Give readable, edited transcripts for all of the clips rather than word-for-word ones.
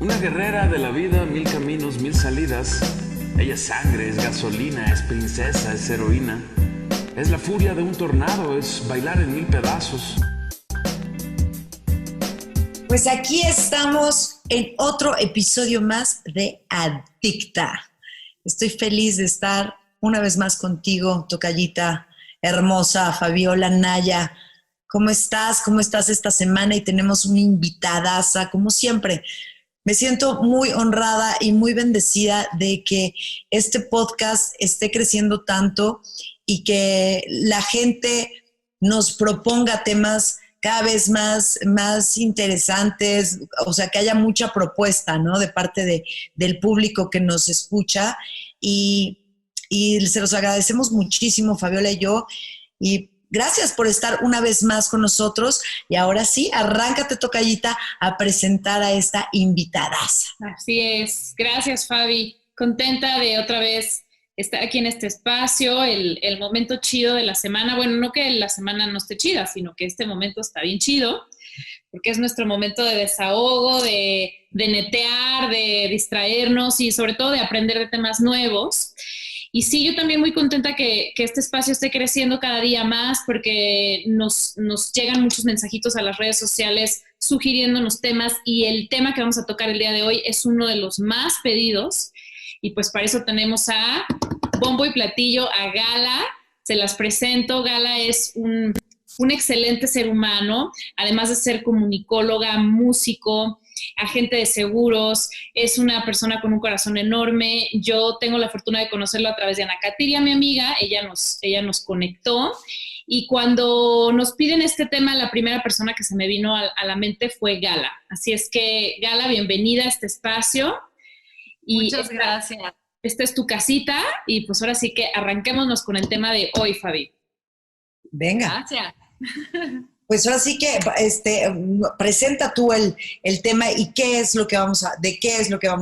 Una guerrera de la vida, mil caminos, mil salidas. Ella es sangre, es gasolina, es princesa, es heroína. Es la furia de un tornado, es bailar en mil pedazos. Pues aquí estamos en otro episodio más de Adicta. Estoy feliz de estar una vez más contigo, tocallita hermosa, Fabiola Naya. ¿Cómo estás? ¿Cómo estás esta semana? Y tenemos una invitadaza, como siempre. Me siento muy honrada y muy bendecida de que este podcast esté creciendo tanto y que la gente nos proponga temas cada vez más interesantes, o sea, que haya mucha propuesta, ¿no? De parte del público que nos escucha y se los agradecemos muchísimo, Fabiola y yo, y gracias por estar una vez más con nosotros. Y ahora sí, arráncate, tocallita, a presentar a esta invitadaza. Así es. Gracias, Fabi. Contenta de otra vez estar aquí en este espacio, el momento chido de la semana. Bueno, no que la semana no esté chida, sino que este momento está bien chido, porque es nuestro momento de desahogo, de netear, de distraernos y sobre todo de aprender de temas nuevos. Y sí, yo también muy contenta que este espacio esté creciendo cada día más porque nos llegan muchos mensajitos a las redes sociales sugiriéndonos temas y el tema que vamos a tocar el día de hoy es uno de los más pedidos y pues para eso tenemos a Bombo y Platillo, a Gala. Se las presento. Gala es un excelente ser humano, además de ser comunicóloga, músico, agente de seguros, es una persona con un corazón enorme. Yo tengo la fortuna de conocerlo a través de Ana Katiria, mi amiga, ella nos conectó y cuando nos piden este tema, la primera persona que se me vino a la mente fue Gala. Así es que, Gala, bienvenida a este espacio. Y Muchas gracias. esta es tu casita y pues ahora sí que arranquémonos con el tema de hoy, Fabi. Venga. Gracias. Pues ahora sí que presenta tú el tema y de qué es lo que vamos a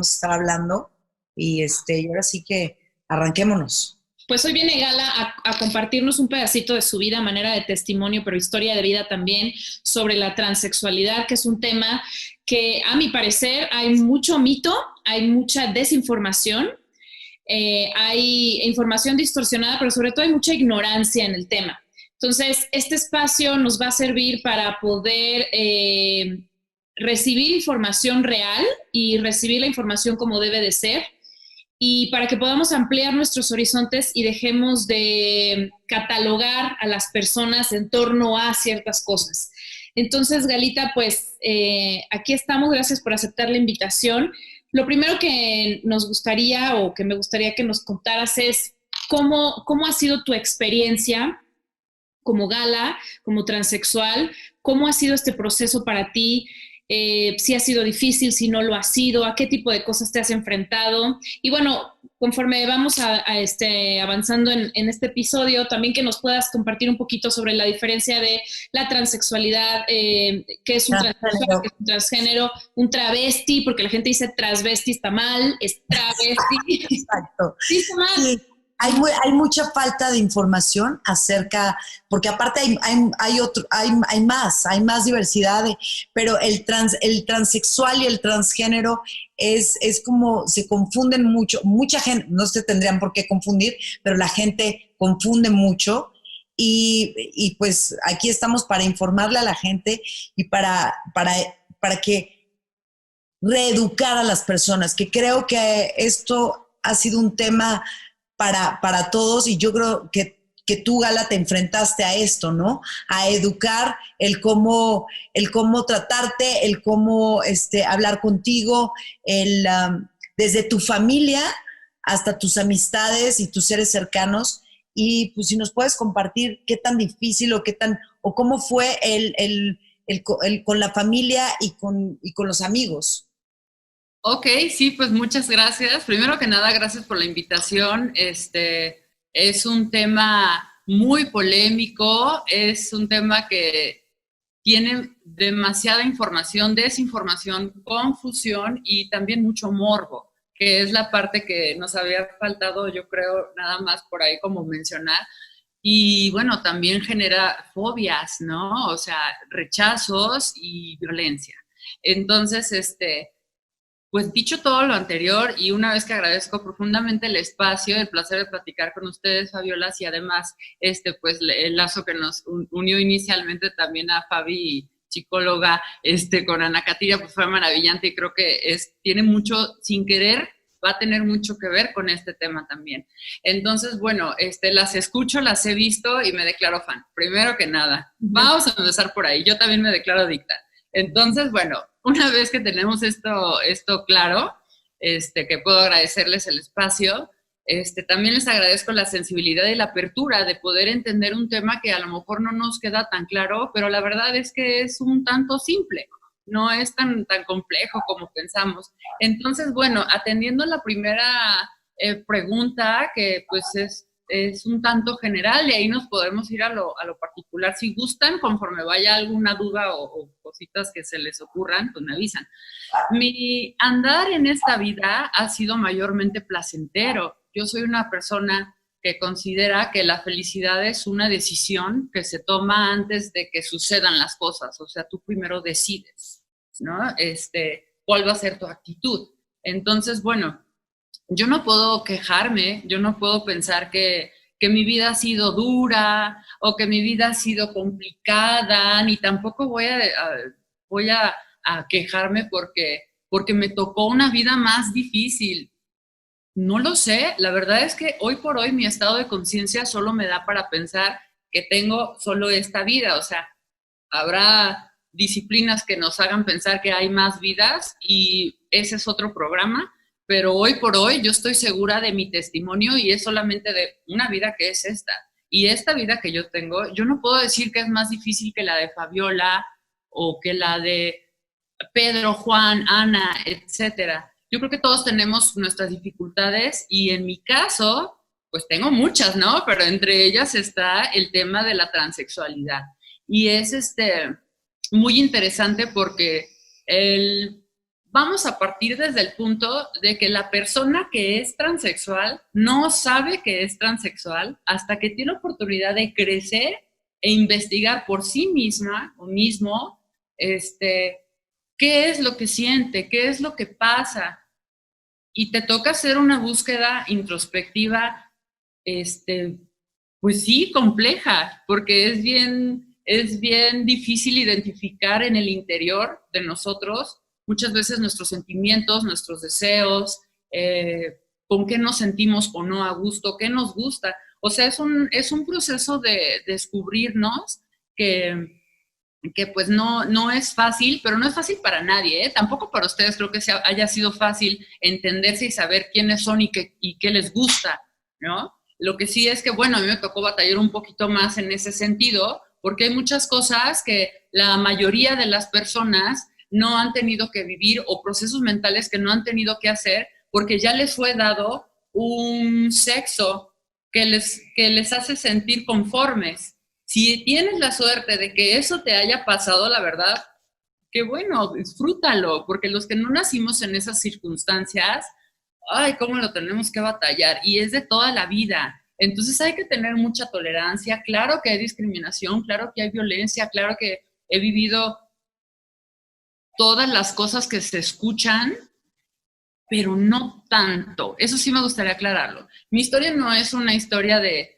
estar hablando. Y ahora sí que arranquémonos. Pues hoy viene Gala a compartirnos un pedacito de su vida, manera de testimonio, pero historia de vida también, sobre la transexualidad, que es un tema que a mi parecer hay mucho mito, hay mucha desinformación, hay información distorsionada, pero sobre todo hay mucha ignorancia en el tema. Entonces, este espacio nos va a servir para poder recibir información real y recibir la información como debe de ser y para que podamos ampliar nuestros horizontes y dejemos de catalogar a las personas en torno a ciertas cosas. Entonces, Galita, pues aquí estamos. Gracias por aceptar la invitación. Lo primero que nos gustaría o que me gustaría que nos contaras es cómo ha sido tu experiencia como Gala, como transexual, cómo ha sido este proceso para ti, si ha sido difícil, si no lo ha sido, a qué tipo de cosas te has enfrentado. Y bueno, conforme vamos avanzando en este episodio, también que nos puedas compartir un poquito sobre la diferencia de la transexualidad, qué es un transexual, qué es un transgénero, un travesti, porque la gente dice transvesti está mal, es travesti. Exacto. Sí, está mal. Sí. Hay mucha falta de información acerca, porque aparte hay más diversidad, pero el transexual y el transgénero es como se confunden mucho. Mucha gente, no se tendrían por qué confundir, pero la gente confunde mucho. Y pues aquí estamos para informarle a la gente y para que reeducar a las personas, que creo que esto ha sido un tema para todos y yo creo que tú, Gala, te enfrentaste a esto, ¿no? A educar el cómo tratarte, el cómo hablar contigo, desde tu familia hasta tus amistades y tus seres cercanos. Y pues si nos puedes compartir qué tan difícil o cómo fue con la familia y con los amigos. Ok, sí, pues muchas gracias. Primero que nada, gracias por la invitación. Es un tema muy polémico, es un tema que tiene demasiada información, desinformación, confusión y también mucho morbo, que es la parte que nos había faltado, yo creo, nada más por ahí como mencionar. Y bueno, también genera fobias, ¿no? O sea, rechazos y violencia. Entonces, pues dicho todo lo anterior, y una vez que agradezco profundamente el espacio, el placer de platicar con ustedes, Fabiola, y además pues el lazo que nos unió inicialmente también a Fabi, psicóloga, con Ana Katiria, pues fue maravillante, y creo que tiene mucho, sin querer, va a tener mucho que ver con este tema también. Entonces, bueno, las escucho, las he visto y me declaro fan. Primero que nada, vamos a empezar por ahí. Yo también me declaro adicta. Entonces, bueno, una vez que tenemos esto claro, que puedo agradecerles el espacio, también les agradezco la sensibilidad y la apertura de poder entender un tema que a lo mejor no nos queda tan claro, pero la verdad es que es un tanto simple, no es tan complejo como pensamos. Entonces, bueno, atendiendo la primera pregunta, que pues es un tanto general, y ahí nos podemos ir a lo particular. Si gustan, conforme vaya alguna duda o cositas que se les ocurran, pues me avisan. Mi andar en esta vida ha sido mayormente placentero. Yo soy una persona que considera que la felicidad es una decisión que se toma antes de que sucedan las cosas. O sea, tú primero decides, ¿no? ¿Cuál va a ser tu actitud? Entonces, bueno, yo no puedo quejarme, yo no puedo pensar que mi vida ha sido dura o que mi vida ha sido complicada, ni tampoco voy a quejarme porque me tocó una vida más difícil. No lo sé, la verdad es que hoy por hoy mi estado de conciencia solo me da para pensar que tengo solo esta vida. O sea, habrá disciplinas que nos hagan pensar que hay más vidas y ese es otro programa, pero hoy por hoy yo estoy segura de mi testimonio y es solamente de una vida que es esta. Y esta vida que yo tengo, yo no puedo decir que es más difícil que la de Fabiola o que la de Pedro, Juan, Ana, etcétera. Yo creo que todos tenemos nuestras dificultades y en mi caso, pues tengo muchas, ¿no? Pero entre ellas está el tema de la transexualidad. Y es muy interesante porque vamos a partir desde el punto de que la persona que es transexual no sabe que es transexual hasta que tiene oportunidad de crecer e investigar por sí misma o mismo, qué es lo que siente, qué es lo que pasa. Y te toca hacer una búsqueda introspectiva, pues sí, compleja, porque es bien difícil identificar en el interior de nosotros muchas veces nuestros sentimientos, nuestros deseos, con qué nos sentimos o no a gusto, qué nos gusta. O sea, es un proceso de descubrirnos que pues no es fácil, pero no es fácil para nadie, ¿eh? Tampoco para ustedes creo que haya sido fácil entenderse y saber quiénes son y qué les gusta, ¿no? Lo que sí es que, bueno, a mí me tocó batallar un poquito más en ese sentido, porque hay muchas cosas que la mayoría de las personas no han tenido que vivir o procesos mentales que no han tenido que hacer porque ya les fue dado un sexo que les hace sentir conformes. Si tienes la suerte de que eso te haya pasado, la verdad, qué bueno, disfrútalo, porque los que no nacimos en esas circunstancias, ay, cómo lo tenemos que batallar, y es de toda la vida. Entonces hay que tener mucha tolerancia. Claro que hay discriminación, claro que hay violencia, claro que he vivido todas las cosas que se escuchan, pero no tanto. Eso sí me gustaría aclararlo. Mi historia no es una historia de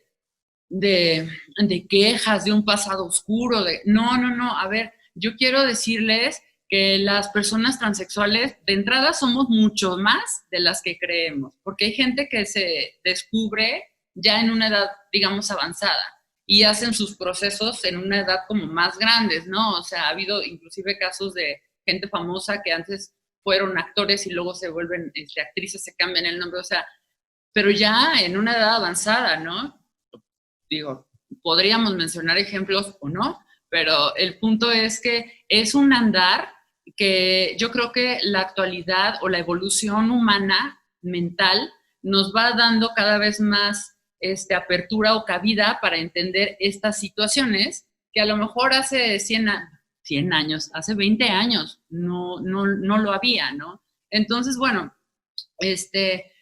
quejas, de un pasado oscuro, no, a ver, yo quiero decirles que las personas transexuales de entrada somos mucho más de las que creemos, porque hay gente que se descubre ya en una edad, digamos, avanzada y hacen sus procesos en una edad como más grandes, ¿no? O sea, ha habido inclusive casos de gente famosa que antes fueron actores y luego se vuelven actrices, se cambian el nombre, o sea, pero ya en una edad avanzada, ¿no? Digo, podríamos mencionar ejemplos o no, pero el punto es que es un andar que yo creo que la actualidad o la evolución humana mental nos va dando cada vez más apertura o cabida para entender estas situaciones que a lo mejor hace 100 años, hace 20 años no lo había, ¿no? Entonces, bueno,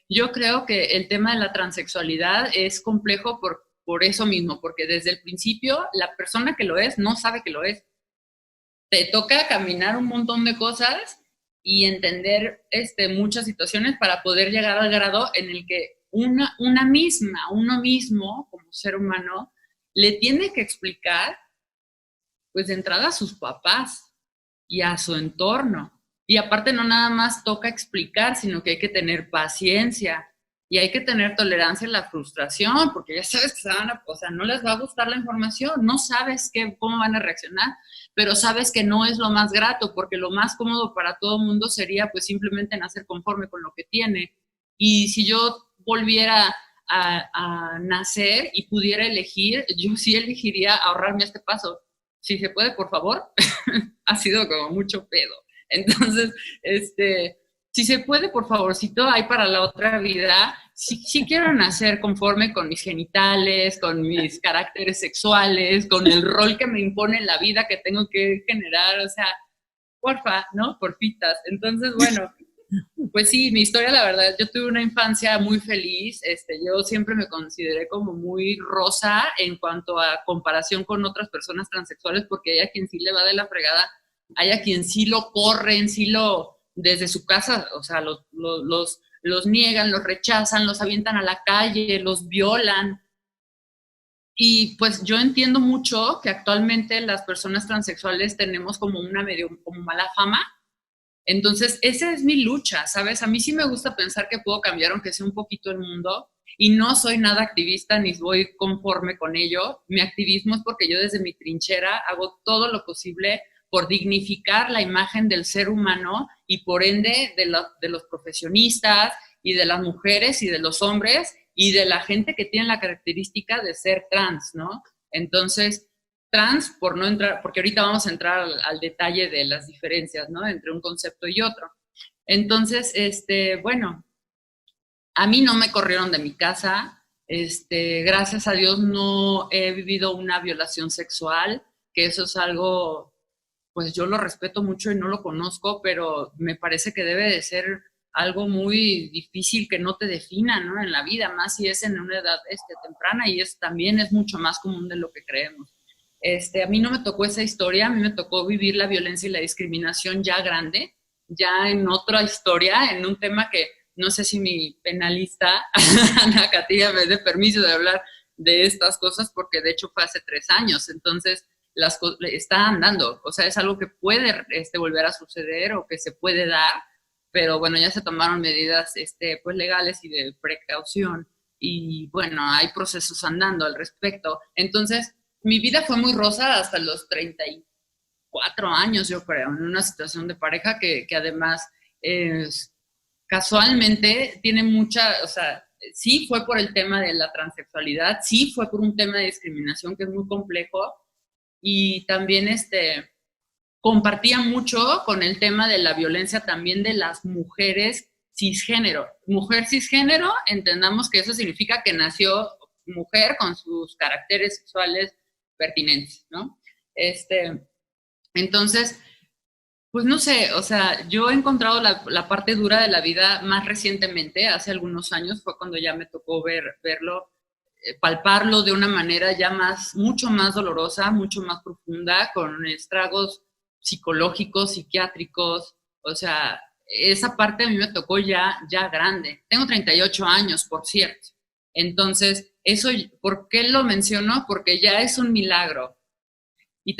yo creo que el tema de la transexualidad es complejo por eso mismo, porque desde el principio la persona que lo es no sabe que lo es. Te toca caminar un montón de cosas y entender muchas situaciones para poder llegar al grado en el que uno mismo, como ser humano, le tiene que explicar, pues de entrada a sus papás y a su entorno. Y aparte no nada más toca explicar, sino que hay que tener paciencia y hay que tener tolerancia a la frustración, porque ya sabes que no les va a gustar la información, no sabes cómo van a reaccionar, pero sabes que no es lo más grato, porque lo más cómodo para todo el mundo sería pues simplemente nacer conforme con lo que tiene. Y si yo volviera a nacer y pudiera elegir, yo sí elegiría ahorrarme este paso. Si se puede, por favor. Ha sido como mucho pedo. Entonces, si se puede, por favorcito, hay para la otra vida. Sí quiero nacer conforme con mis genitales, con mis caracteres sexuales, con el rol que me impone la vida que tengo que generar. O sea, porfa, ¿no? Porfitas. Entonces, bueno, pues sí, mi historia, la verdad, yo tuve una infancia muy feliz. Yo siempre me consideré como muy rosa en cuanto a comparación con otras personas transexuales, porque hay a quien sí le va de la fregada, hay a quien sí lo corren, desde su casa, o sea, los niegan, los rechazan, los avientan a la calle, los violan. Y pues yo entiendo mucho que actualmente las personas transexuales tenemos como como mala fama. Entonces, esa es mi lucha, ¿sabes? A mí sí me gusta pensar que puedo cambiar, aunque sea un poquito el mundo, y no soy nada activista ni voy conforme con ello. Mi activismo es porque yo desde mi trinchera hago todo lo posible por dignificar la imagen del ser humano y por ende de los profesionistas y de las mujeres y de los hombres y de la gente que tiene la característica de ser trans, ¿no? Entonces, trans, por no entrar, porque ahorita vamos a entrar al detalle de las diferencias, ¿no? Entre un concepto y otro. Entonces, bueno, a mí no me corrieron de mi casa, gracias a Dios no he vivido una violación sexual, que eso es algo, pues yo lo respeto mucho y no lo conozco, pero me parece que debe de ser algo muy difícil que no te defina, ¿no? En la vida, más si es en una edad temprana, y también es mucho más común de lo que creemos. A mí no me tocó esa historia, a mí me tocó vivir la violencia y la discriminación ya grande, ya en otra historia, en un tema que no sé si mi penalista, Ana Catilla, me dé permiso de hablar de estas cosas, porque de hecho fue hace 3 años, entonces está andando, o sea, es algo que puede volver a suceder o que se puede dar, pero bueno, ya se tomaron medidas pues legales y de precaución, y bueno, hay procesos andando al respecto. Entonces, mi vida fue muy rosa hasta los 34 años, yo creo, en una situación de pareja que además casualmente tiene mucha, o sea, sí fue por el tema de la transexualidad, sí fue por un tema de discriminación que es muy complejo, y también compartía mucho con el tema de la violencia también de las mujeres cisgénero. Mujer cisgénero, entendamos que eso significa que nació mujer con sus caracteres sexuales pertinentes, ¿no? Entonces, pues no sé, o sea, yo he encontrado la parte dura de la vida más recientemente, hace algunos años, fue cuando ya me tocó verlo, palparlo de una manera ya mucho más dolorosa, mucho más profunda, con estragos psicológicos, psiquiátricos, o sea, esa parte a mí me tocó ya grande. Tengo 38 años, por cierto. Entonces, eso, ¿por qué lo menciono? Porque ya es un milagro. Y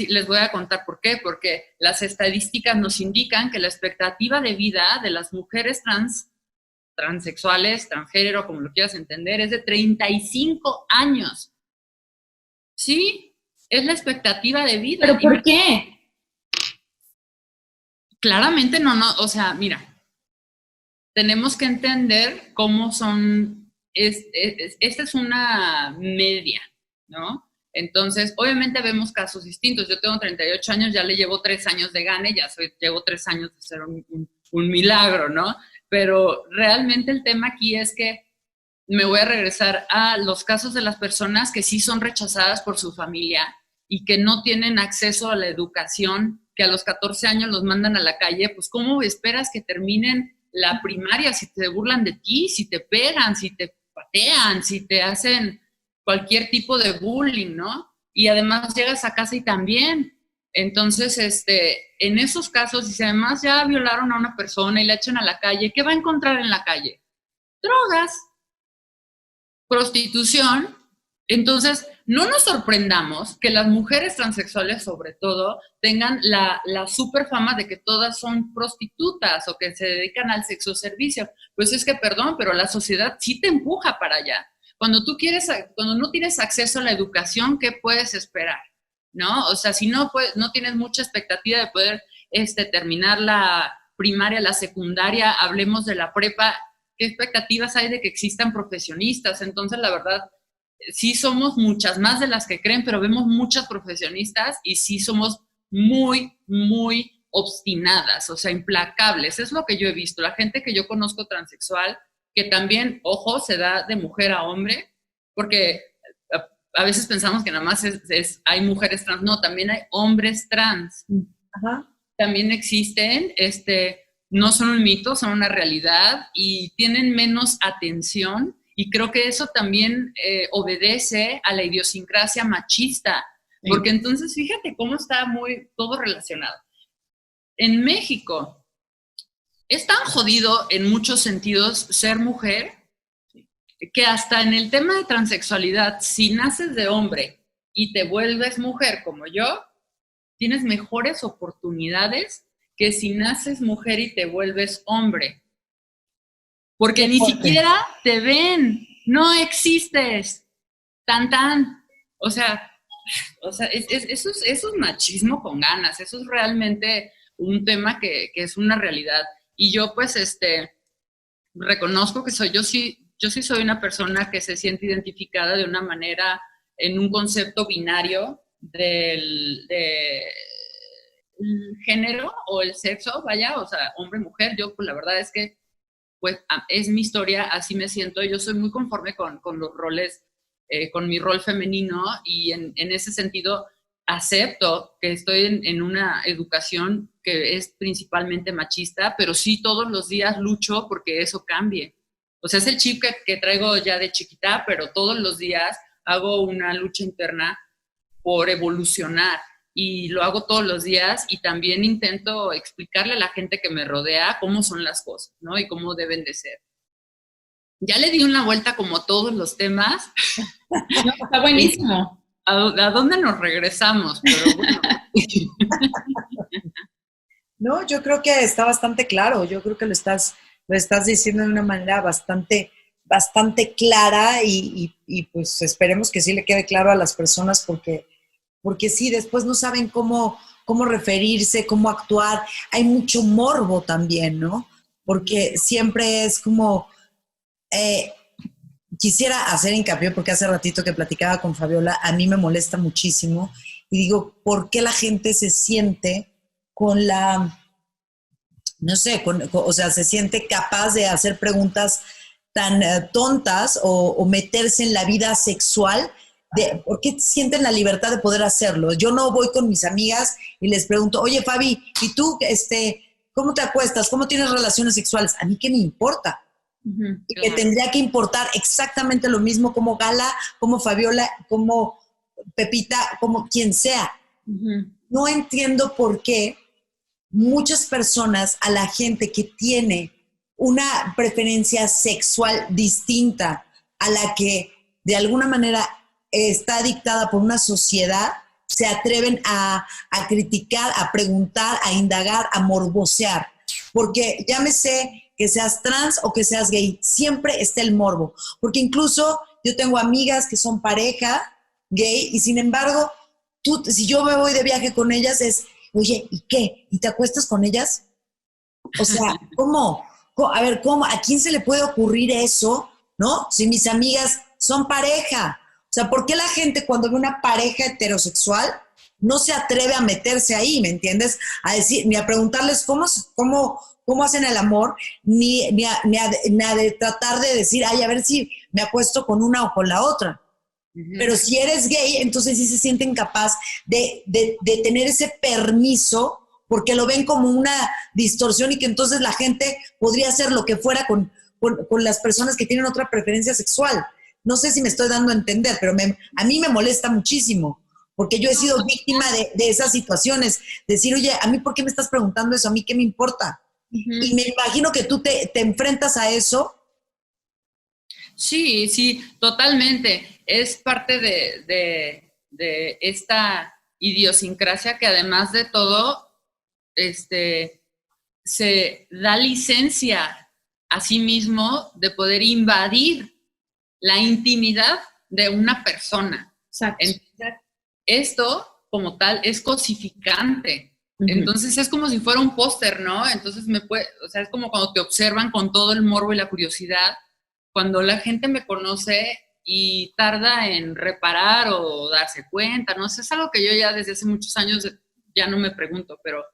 les voy a contar por qué. Porque las estadísticas nos indican que la expectativa de vida de las mujeres transexuales, transgénero, como lo quieras entender, es de 35 años. ¿Sí? Es la expectativa de vida. ¿Pero por qué? Claramente no, o sea, mira, tenemos que entender cómo son, esta es una media, ¿no? Entonces, obviamente vemos casos distintos. Yo tengo 38 años, ya le llevo 3 años de gane, llevo 3 años de ser un milagro, ¿no? Pero realmente el tema aquí es que me voy a regresar a los casos de las personas que sí son rechazadas por su familia y que no tienen acceso a la educación, que a los 14 años los mandan a la calle. Pues ¿cómo esperas que terminen la primaria si te burlan de ti, si te pegan, si te patean, si te hacen cualquier tipo de bullying, ¿no? Y además llegas a casa y también Entonces, en esos casos, y si además ya violaron a una persona y la echan a la calle, ¿qué va a encontrar en la calle? Drogas, prostitución. Entonces, no nos sorprendamos que las mujeres transexuales, sobre todo, tengan la super fama de que todas son prostitutas o que se dedican al sexo servicio. Pues es que, perdón, pero la sociedad sí te empuja para allá. Cuando no tienes acceso a la educación, ¿qué puedes esperar? ¿No? O sea, si no tienes mucha expectativa de poder terminar la primaria, la secundaria, hablemos de la prepa, ¿qué expectativas hay de que existan profesionistas? Entonces, la verdad, sí somos muchas más de las que creen, pero vemos muchas profesionistas y sí somos muy, muy obstinadas, o sea, implacables. Es lo que yo he visto. La gente que yo conozco transexual, que también, ojo, se da de mujer a hombre, porque a veces pensamos que nada más hay mujeres trans. No, también hay hombres trans. Ajá. También existen, no son un mito, son una realidad y tienen menos atención. Y creo que eso también obedece a la idiosincrasia machista, porque entonces fíjate cómo está muy todo relacionado. En México es tan jodido en muchos sentidos ser mujer que hasta en el tema de transexualidad, si naces de hombre y te vuelves mujer como yo, tienes mejores oportunidades que si naces mujer y te vuelves hombre. Porque ni siquiera te ven, no existes, tan. O sea eso es machismo con ganas, eso es realmente un tema que es una realidad. Y yo pues reconozco que yo sí soy una persona que se siente identificada de una manera en un concepto binario del género o el sexo, vaya, o sea, hombre-mujer. Yo pues la verdad es que pues es mi historia, así me siento. Yo soy muy conforme con los roles, con mi rol femenino, y en ese sentido acepto que estoy en una educación que es principalmente machista, pero sí todos los días lucho porque eso cambie. O sea, es el chip que traigo ya de chiquita, pero todos los días hago una lucha interna por evolucionar. Y lo hago todos los días, y también intento explicarle a la gente que me rodea cómo son las cosas, ¿no? Y cómo deben de ser. Ya le di una vuelta como todos los temas. No, está buenísimo. ¿A dónde nos regresamos? Pero bueno. No, yo creo que está bastante claro. Yo creo que lo estás diciendo de una manera bastante clara y pues esperemos que sí le quede claro a las personas porque sí, después no saben cómo referirse, cómo actuar. Hay mucho morbo también, ¿no? Porque siempre es como, quisiera hacer hincapié, porque hace ratito que platicaba con Fabiola, a mí me molesta muchísimo, y digo, ¿por qué la gente se siente con la, no sé, o sea, se siente capaz de hacer preguntas tan tontas o meterse en la vida sexual? ¿Por qué sienten la libertad de poder hacerlo? Yo no voy con mis amigas y les pregunto, oye, Fabi, ¿y tú cómo te acuestas? ¿Cómo tienes relaciones sexuales? ¿A mí qué me importa? Uh-huh, y que tendría que importar exactamente lo mismo como Gala, como Fabiola, como Pepita, como quien sea. uh-huh. No entiendo por qué muchas personas, a la gente que tiene una preferencia sexual distinta a la que de alguna manera está dictada por una sociedad, se atreven a criticar, a preguntar, a indagar, a morbosear. Porque llámese que seas trans o que seas gay, siempre está el morbo. Porque incluso yo tengo amigas que son pareja gay y sin embargo, si yo me voy de viaje con ellas es, oye, ¿y qué? ¿Y te acuestas con ellas? O sea, ¿cómo? A ver, ¿cómo? ¿A quién se le puede ocurrir eso? ¿No? Si mis amigas son pareja. O sea, ¿por qué la gente cuando ve una pareja heterosexual no se atreve a meterse ahí, ¿me entiendes? A decir, ni a preguntarles cómo hacen el amor, ni a de tratar de decir, ay, a ver si me acuesto con una o con la otra. Uh-huh. Pero si eres gay, entonces sí se sienten capaz de tener ese permiso, porque lo ven como una distorsión y que entonces la gente podría hacer lo que fuera con las personas que tienen otra preferencia sexual. No sé si me estoy dando a entender, pero a mí me molesta muchísimo, porque yo he sido víctima de esas situaciones. Decir, oye, ¿a mí por qué me estás preguntando eso? ¿A mí qué me importa? Y me imagino que tú te enfrentas a eso. Sí, sí, totalmente. Es parte de esta idiosincrasia que además de todo, se da licencia a sí mismo de poder invadir la intimidad de una persona. Exacto. Entonces, esto, como tal, es cosificante. Entonces, es como si fuera un póster, ¿no? Entonces, o sea, es como cuando te observan con todo el morbo y la curiosidad. Cuando la gente me conoce y tarda en reparar o darse cuenta, no sé, es algo que yo ya desde hace muchos años ya no me pregunto, pero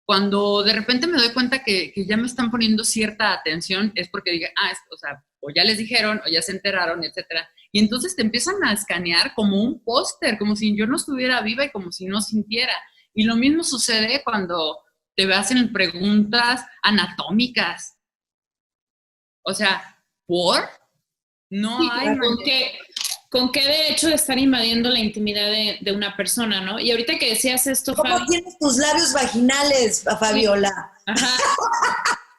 cuando de repente me doy cuenta que ya me están poniendo cierta atención, es porque digo, o sea, o ya les dijeron, o ya se enteraron, etcétera. Y entonces te empiezan a escanear como un póster, como si yo no estuviera viva y como si no sintiera. Y lo mismo sucede cuando te hacen preguntas anatómicas. O sea, ¿por? No Sí, hay ¿con qué derecho de estar invadiendo la intimidad de una persona, no? Y ahorita que decías esto, ¿Cómo Fabi, tienes tus labios vaginales, Fabiola? ajá,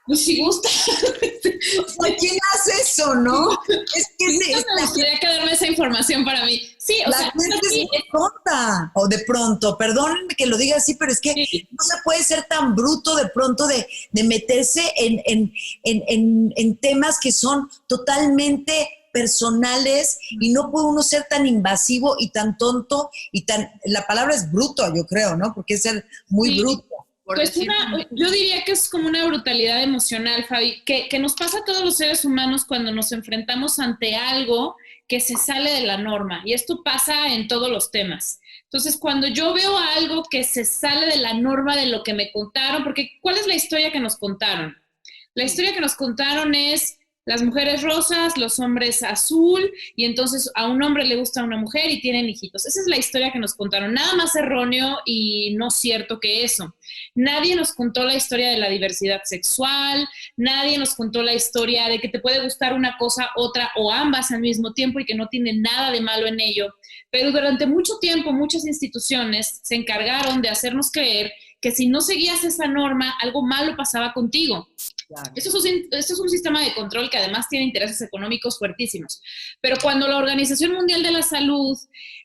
pues si gusta. O sea, ¿quién hace eso, no? Es que Me gustaría quedarme esa información para mí. Sí, o la sea, gente es sí, muy tonta. O de pronto, perdónenme que lo diga así, pero es que sí. no se puede ser tan bruto de pronto de meterse en temas que son totalmente personales y no puede uno ser tan invasivo y tan tonto y la palabra es bruto, yo creo, ¿no? Porque es ser muy bruto. Pues yo diría que es como una brutalidad emocional, Fabi, que nos pasa a todos los seres humanos cuando nos enfrentamos ante algo que se sale de la norma. Y esto pasa en todos los temas. Entonces, cuando yo veo algo que se sale de la norma de lo que me contaron, porque ¿cuál es la historia que nos contaron? La historia que nos contaron es las mujeres rosas, los hombres azul, y entonces a un hombre le gusta una mujer y tienen hijitos. Esa es la historia que nos contaron. Nada más erróneo y no cierto que eso. Nadie nos contó la historia de la diversidad sexual, nadie nos contó la historia de que te puede gustar una cosa, otra o ambas al mismo tiempo y que no tiene nada de malo en ello. Pero durante mucho tiempo muchas instituciones se encargaron de hacernos creer que si no seguías esa norma, algo malo pasaba contigo. Claro. Esto es un sistema de control que además tiene intereses económicos fuertísimos. Pero cuando la Organización Mundial de la Salud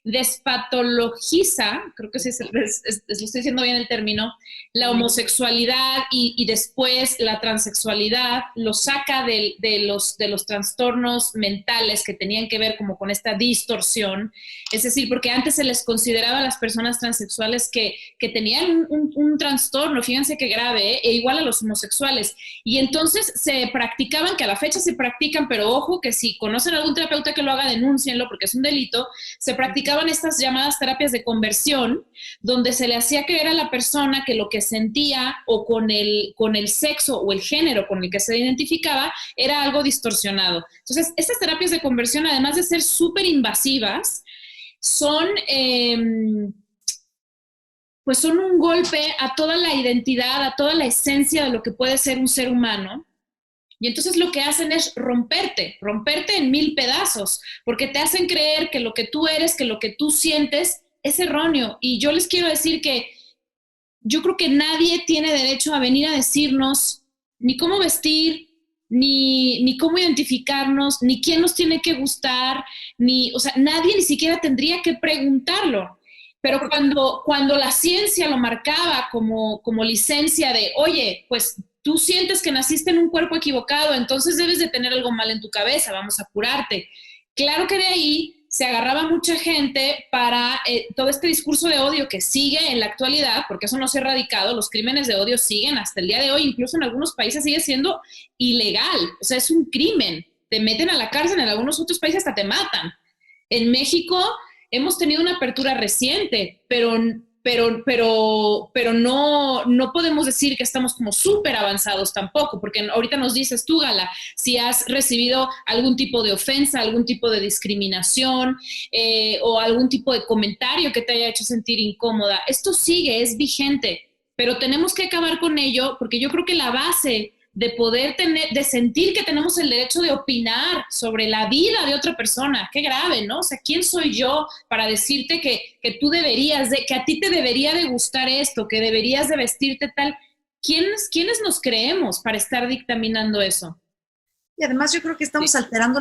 despatologiza, creo que sí lo estoy diciendo bien el término, la homosexualidad y después la transexualidad, lo saca de los trastornos mentales que tenían que ver como con esta distorsión, es decir, porque antes se les consideraba a las personas transexuales que tenían un trastorno, fíjense qué grave, e igual a los homosexuales. Y entonces se practicaban, que a la fecha se practican, pero ojo que si conocen a algún terapeuta que lo haga, denúncienlo porque es un delito, se practicaban estas llamadas terapias de conversión, donde se le hacía creer a la persona que lo que sentía o con el sexo o el género con el que se identificaba era algo distorsionado. Entonces, estas terapias de conversión, además de ser súper invasivas, son un golpe a toda la identidad, a toda la esencia de lo que puede ser un ser humano. Y entonces lo que hacen es romperte en 1000 pedazos, porque te hacen creer que lo que tú eres, que lo que tú sientes es erróneo. Y yo les quiero decir que yo creo que nadie tiene derecho a venir a decirnos ni cómo vestir, ni cómo identificarnos, ni quién nos tiene que gustar, o sea, nadie ni siquiera tendría que preguntarlo. Pero cuando la ciencia lo marcaba como licencia de, oye, pues tú sientes que naciste en un cuerpo equivocado, entonces debes de tener algo mal en tu cabeza, vamos a curarte. Claro que de ahí se agarraba mucha gente para todo este discurso de odio que sigue en la actualidad, porque eso no se ha erradicado, los crímenes de odio siguen hasta el día de hoy, incluso en algunos países sigue siendo ilegal, o sea, es un crimen, te meten a la cárcel, en algunos otros países hasta te matan. En México hemos tenido una apertura reciente, pero no podemos decir que estamos como súper avanzados tampoco, porque ahorita nos dices tú, Gala, si has recibido algún tipo de ofensa, algún tipo de discriminación o algún tipo de comentario que te haya hecho sentir incómoda. Esto sigue, es vigente, pero tenemos que acabar con ello porque yo creo que la base de poder tener, de sentir que tenemos el derecho de opinar sobre la vida de otra persona. Qué grave, ¿no? O sea, ¿quién soy yo para decirte que tú deberías que a ti te debería de gustar esto, que deberías de vestirte tal? ¿Quiénes nos creemos para estar dictaminando eso? Y además yo creo que estamos alterando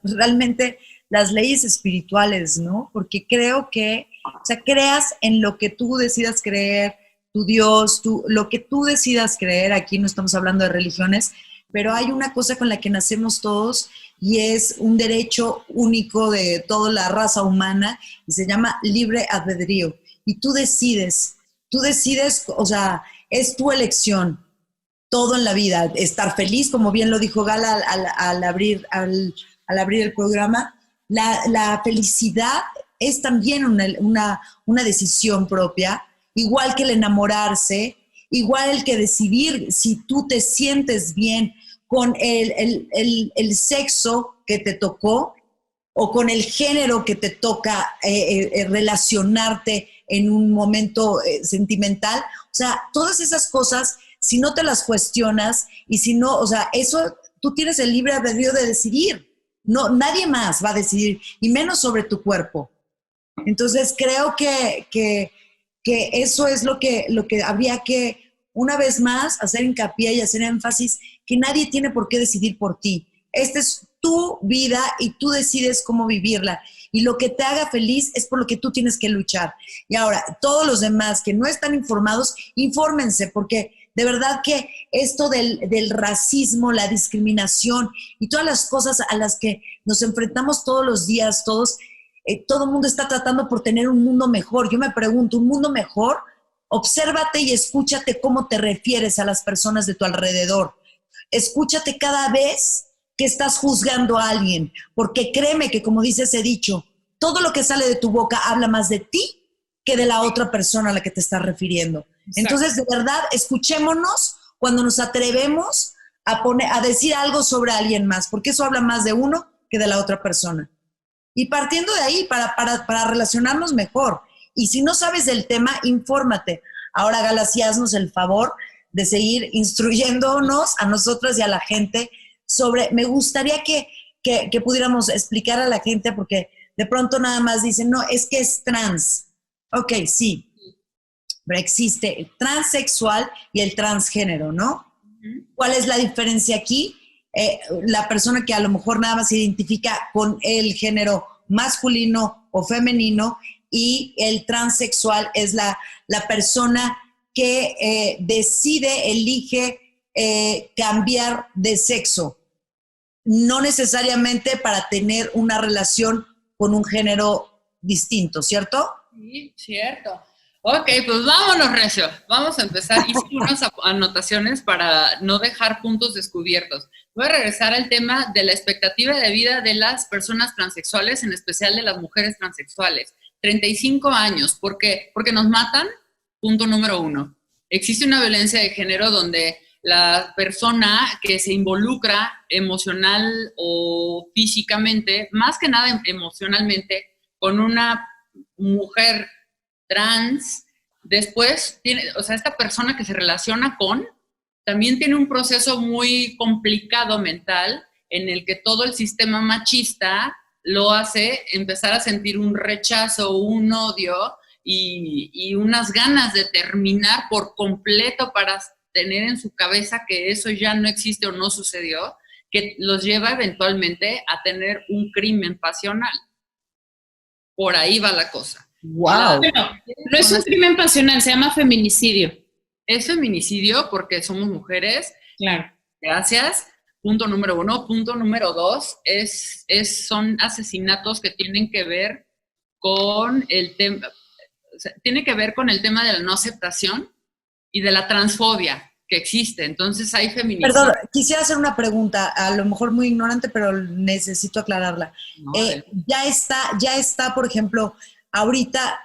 realmente las leyes espirituales, ¿no? Porque creo que, o sea, creas en lo que tú decidas creer, tu Dios, lo que tú decidas creer. Aquí no estamos hablando de religiones, pero hay una cosa con la que nacemos todos y es un derecho único de toda la raza humana y se llama libre albedrío. Y tú decides, o sea, es tu elección. Todo en la vida, estar feliz, como bien lo dijo Gala al abrir el programa, la felicidad es también una decisión propia, igual que el enamorarse, igual el que decidir si tú te sientes bien con el sexo que te tocó o con el género que te toca relacionarte en un momento sentimental. O sea, todas esas cosas, si no te las cuestionas y si no, o sea, eso tú tienes el libre albedrío de decidir. No, nadie más va a decidir, y menos sobre tu cuerpo. Entonces creo que eso es lo que habría que, una vez más, hacer hincapié y hacer énfasis, que nadie tiene por qué decidir por ti. Esta es tu vida y tú decides cómo vivirla. Y lo que te haga feliz es por lo que tú tienes que luchar. Y ahora, todos los demás que no están informados, infórmense, porque de verdad que esto del racismo, la discriminación y todas las cosas a las que nos enfrentamos todos los días, todo el mundo está tratando por tener un mundo mejor. Yo me pregunto, ¿un mundo mejor? Obsérvate y escúchate cómo te refieres a las personas de tu alrededor. Escúchate cada vez que estás juzgando a alguien, porque créeme que, como dice ese dicho, todo lo que sale de tu boca habla más de ti que de la otra persona a la que te estás refiriendo. Exacto. Entonces, de verdad, escuchémonos cuando nos atrevemos a decir algo sobre alguien más, porque eso habla más de uno que de la otra persona. Y partiendo de ahí, para relacionarnos mejor. Y si no sabes del tema, infórmate. Ahora, Gala, sí, haznos el favor de seguir instruyéndonos a nosotras y a la gente sobre, me gustaría que pudiéramos explicar a la gente, porque de pronto nada más dicen, no, es que es trans. Ok, sí, pero existe el transexual y el transgénero, ¿no? ¿Cuál es la diferencia aquí? La persona que a lo mejor nada más se identifica con el género masculino o femenino, y el transexual es la persona que elige cambiar de sexo, no necesariamente para tener una relación con un género distinto, ¿cierto? Sí, cierto. Ok, pues vámonos, Recio. Vamos a empezar. Hice unas anotaciones para no dejar puntos descubiertos. Voy a regresar al tema de la expectativa de vida de las personas transexuales, en especial de las mujeres transexuales. 35 años. ¿Por qué? Porque nos matan. Punto número 1. Existe una violencia de género donde la persona que se involucra emocional o físicamente, más que nada emocionalmente, con una mujer trans, después tiene, o sea, esta persona que se relaciona con, también tiene un proceso muy complicado mental en el que todo el sistema machista lo hace empezar a sentir un rechazo, un odio y unas ganas de terminar por completo para tener en su cabeza que eso ya no existe o no sucedió, que los lleva eventualmente a tener un crimen pasional. Por ahí va la cosa. ¡Wow! Bueno, no es un crimen pasional, se llama feminicidio. Es feminicidio porque somos mujeres. Claro. Gracias. Punto número 1. Punto número 2 son asesinatos que tienen que ver con el tema, o sea, tiene que ver con el tema de la no aceptación y de la transfobia que existe. Entonces hay feminicidio. Perdón, quisiera hacer una pregunta, a lo mejor muy ignorante, pero necesito aclararla. No, ya está, por ejemplo, ahorita,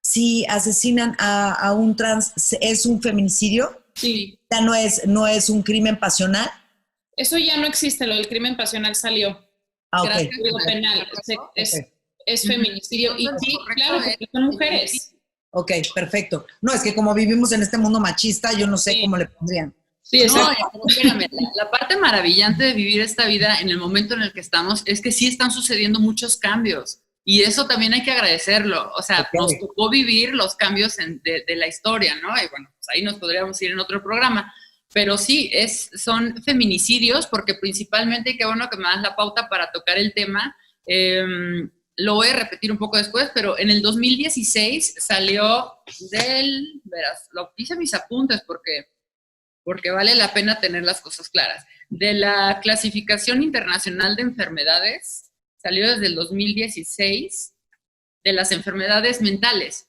si asesinan a un trans, ¿es un feminicidio? Sí. Ya no es un crimen pasional. Eso ya no existe, lo del crimen pasional salió. Ah, ok. Gracias al Código Penal. Es feminicidio. Y sí, claro, porque son mujeres. Ok, perfecto. No, es que como vivimos en este mundo machista, yo no sé cómo le pondrían. Sí, No, exacto. pero espérame, la parte maravillante de vivir esta vida en el momento en el que estamos es que sí están sucediendo muchos cambios y eso también hay que agradecerlo. O sea, nos tocó vivir los cambios de la historia, ¿no? Y bueno, pues ahí nos podríamos ir en otro programa. Pero sí, son feminicidios porque principalmente, y qué bueno que me das la pauta para tocar el tema, lo voy a repetir un poco después, pero en el 2016 salió verás, lo hice mis apuntes porque vale la pena tener las cosas claras. De la Clasificación Internacional de Enfermedades, salió desde el 2016, de las enfermedades mentales.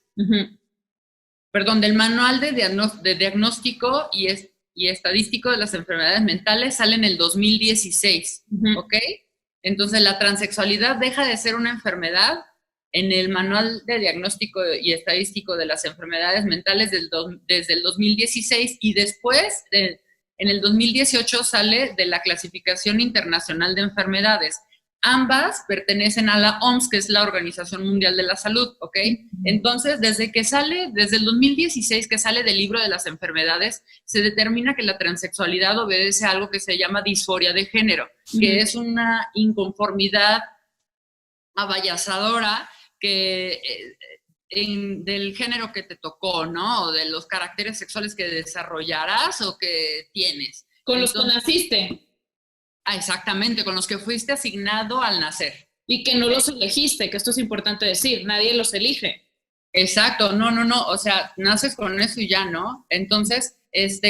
Perdón, del Manual de Diagnóstico y Estadístico de las Enfermedades Mentales sale en el 2016, ¿ok? Entonces la transexualidad deja de ser una enfermedad en el Manual de Diagnóstico y Estadístico de las Enfermedades Mentales desde el 2016 y después, en el 2018, sale de la Clasificación Internacional de Enfermedades. Ambas pertenecen a la OMS, que es la Organización Mundial de la Salud, ¿ok? Entonces, desde el 2016 que sale del libro de las enfermedades, se determina que la transexualidad obedece a algo que se llama disforia de género, que es una inconformidad abayazadora del género que te tocó, ¿no? O de los caracteres sexuales que desarrollarás o que tienes. Con los que naciste. Exactamente, con los que fuiste asignado al nacer. Y que no los elegiste, que esto es importante decir, nadie los elige. Exacto, no, o sea, naces con eso y ya, ¿no? Entonces,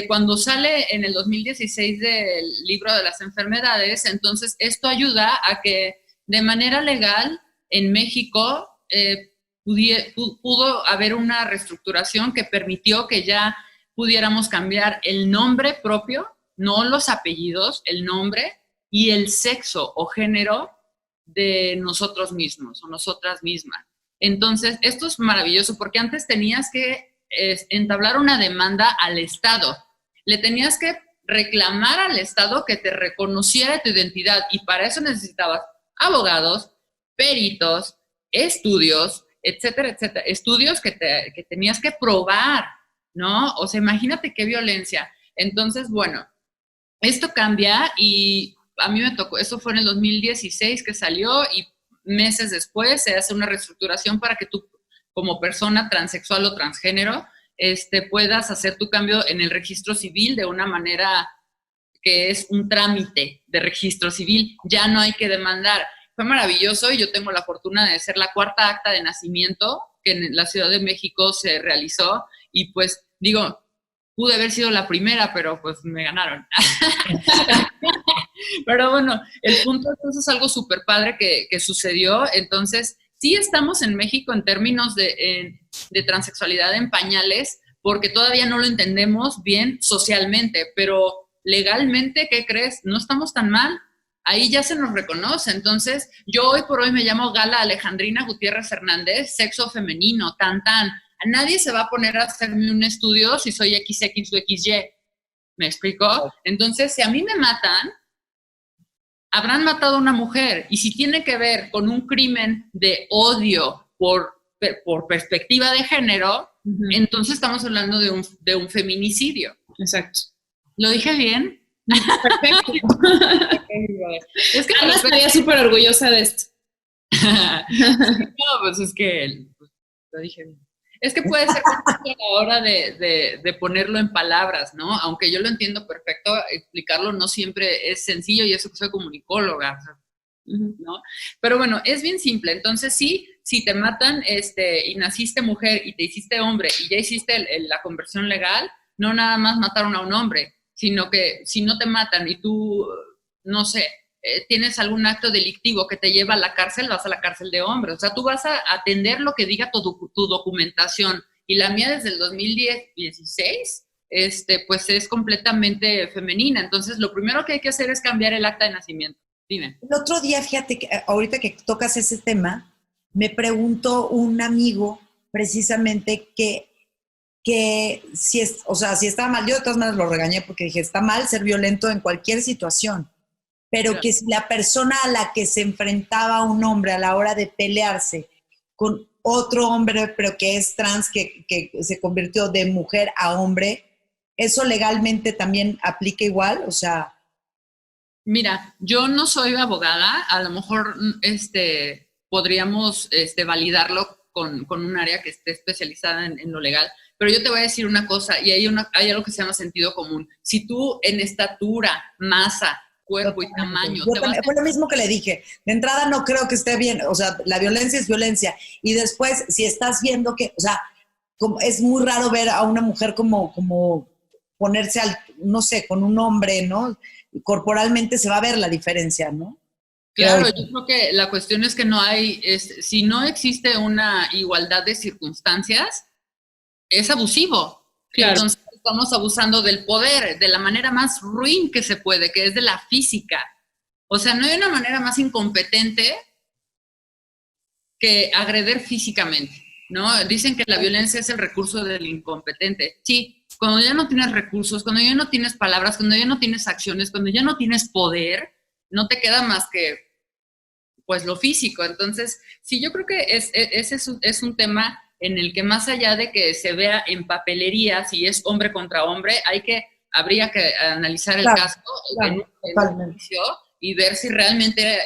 cuando sale en el 2016 del libro de las enfermedades, entonces esto ayuda a que de manera legal en México pudo haber una reestructuración que permitió que ya pudiéramos cambiar el nombre propio, no los apellidos, el nombre y el sexo o género de nosotros mismos o nosotras mismas. Entonces, esto es maravilloso porque antes tenías que entablar una demanda al Estado. Le tenías que reclamar al Estado que te reconociera tu identidad y para eso necesitabas abogados, peritos, estudios, etcétera, etcétera. Estudios que tenías que probar, ¿no? O sea, imagínate qué violencia. Entonces, bueno, esto cambia y a mí me tocó, eso fue en el 2016 que salió y meses después se hace una reestructuración para que tú, como persona transexual o transgénero, puedas hacer tu cambio en el registro civil de una manera que es un trámite de registro civil. Ya no hay que demandar. Fue maravilloso y yo tengo la fortuna de ser la cuarta acta de nacimiento que en la Ciudad de México se realizó y pues digo, pude haber sido la primera, pero pues me ganaron. Pero bueno, el punto es que eso es algo súper padre que sucedió. Entonces, sí estamos en México en términos de transexualidad en pañales, porque todavía no lo entendemos bien socialmente, pero legalmente, ¿qué crees? No estamos tan mal. Ahí ya se nos reconoce. Entonces, yo hoy por hoy me llamo Gala Alejandrina Gutiérrez Hernández, sexo femenino, tan. A nadie se va a poner a hacerme un estudio si soy XX o XY. ¿Me explico? Entonces, si a mí me matan, habrán matado a una mujer. Y si tiene que ver con un crimen de odio por perspectiva de género, entonces estamos hablando de un feminicidio. Exacto. ¿Lo dije bien? Perfecto. Es que Ana estaría súper orgullosa de esto. No, pues es que lo dije bien. Es que puede ser a la hora de ponerlo en palabras, ¿no? Aunque yo lo entiendo perfecto, explicarlo no siempre es sencillo y eso que soy comunicóloga, ¿no? Pero bueno, es bien simple. Entonces sí, si te matan y naciste mujer y te hiciste hombre y ya hiciste la conversión legal, no nada más mataron a un hombre, sino que si no te matan y tú, no sé, tienes algún acto delictivo que te lleva a la cárcel, vas a la cárcel de hombres. O sea, tú vas a atender lo que diga tu documentación. Y la mía desde el 2016, pues es completamente femenina. Entonces, lo primero que hay que hacer es cambiar el acta de nacimiento. Dime. El otro día, fíjate, que ahorita que tocas ese tema, me preguntó un amigo precisamente que si estaba mal, yo de todas maneras lo regañé porque dije, está mal ser violento en cualquier situación, pero claro, que si la persona a la que se enfrentaba un hombre a la hora de pelearse con otro hombre, pero que es trans, que se convirtió de mujer a hombre, ¿eso legalmente también aplica igual? O sea... Mira, yo no soy abogada, a lo mejor podríamos validarlo con un área que esté especializada en lo legal, pero yo te voy a decir una cosa, y hay algo que se llama sentido común. Si tú en estatura, masa, cuerpo y tamaño... Fue lo mismo que le dije. De entrada no creo que esté bien, o sea, la violencia es violencia. Y después, si estás viendo que, o sea, es muy raro ver a una mujer como ponerse no sé, con un hombre, ¿no? Corporalmente se va a ver la diferencia, ¿no? Claro, yo creo que la cuestión es que no hay, si no existe una igualdad de circunstancias, es abusivo. Claro. Entonces estamos abusando del poder de la manera más ruin que se puede, que es de la física. O sea, no hay una manera más incompetente que agreder físicamente, ¿no? Dicen que la violencia es el recurso del incompetente. Sí, cuando ya no tienes recursos, cuando ya no tienes palabras, cuando ya no tienes acciones, cuando ya no tienes poder, no te queda más que, pues, lo físico. Entonces, sí, yo creo que ese es un tema en el que más allá de que se vea en papelería si es hombre contra hombre, habría que analizar el caso en un juicio y ver si realmente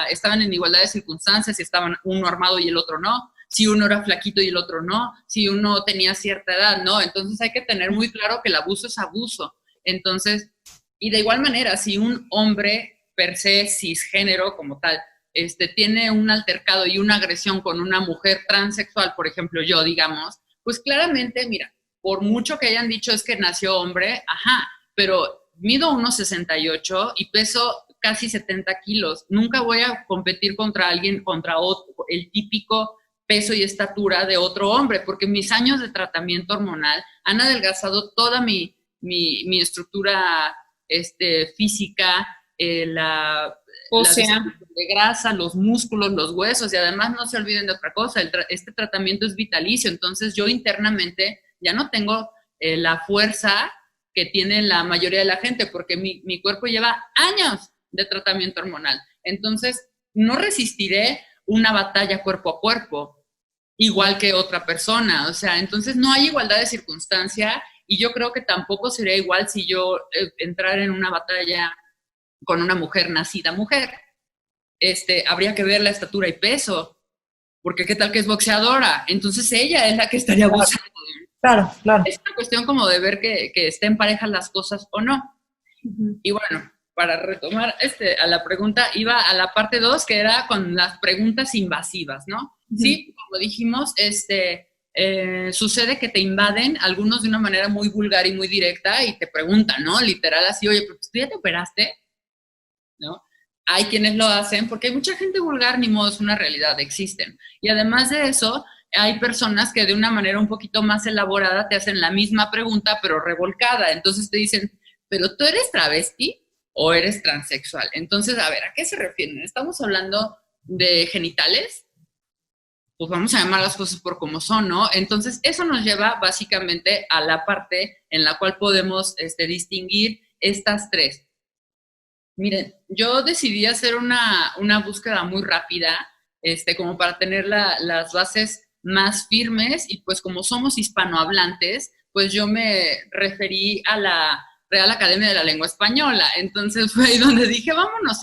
estaban en igualdad de circunstancias, si estaban uno armado y el otro no, si uno era flaquito y el otro no, si uno tenía cierta edad, no. Entonces hay que tener muy claro que el abuso es abuso. Entonces, y de igual manera, si un hombre per se cisgénero como tal, tiene un altercado y una agresión con una mujer transexual, por ejemplo, yo, digamos, pues claramente, mira, por mucho que hayan dicho es que nació hombre, ajá, pero mido 1,68 y peso casi 70 kilos. Nunca voy a competir contra alguien, contra otro, el típico peso y estatura de otro hombre, porque mis años de tratamiento hormonal han adelgazado toda mi estructura física, de grasa, los músculos, los huesos, y además no se olviden de otra cosa, este tratamiento es vitalicio, entonces yo internamente ya no tengo la fuerza que tiene la mayoría de la gente, porque mi cuerpo lleva años de tratamiento hormonal, entonces no resistiré una batalla cuerpo a cuerpo, igual que otra persona, o sea, entonces no hay igualdad de circunstancia, y yo creo que tampoco sería igual si yo entrara en una batalla con una mujer nacida mujer. Habría que ver la estatura y peso, porque qué tal que es boxeadora, entonces ella es la que estaría abusando. Claro. Es una cuestión como de ver que estén parejas las cosas o no. Uh-huh. Y bueno, para retomar a la pregunta, iba a la parte 2, que era con las preguntas invasivas, ¿no? Uh-huh. Sí, como dijimos, sucede que te invaden, algunos de una manera muy vulgar y muy directa, y te preguntan, ¿no? Literal así, oye, ¿pero tú ya te operaste? ¿No? Hay quienes lo hacen porque hay mucha gente vulgar, ni modo, es una realidad, existen. Y además de eso, hay personas que de una manera un poquito más elaborada te hacen la misma pregunta, pero revolcada. Entonces te dicen, ¿pero tú eres travesti o eres transexual? Entonces, a ver, ¿a qué se refieren? ¿Estamos hablando de genitales? Pues vamos a llamar las cosas por como son, ¿no? Entonces, eso nos lleva básicamente a la parte en la cual podemos distinguir estas tres. Miren, yo decidí hacer una búsqueda muy rápida, como para tener las bases más firmes, y pues como somos hispanohablantes, pues yo me referí a la Real Academia de la Lengua Española. Entonces fue ahí donde dije, vámonos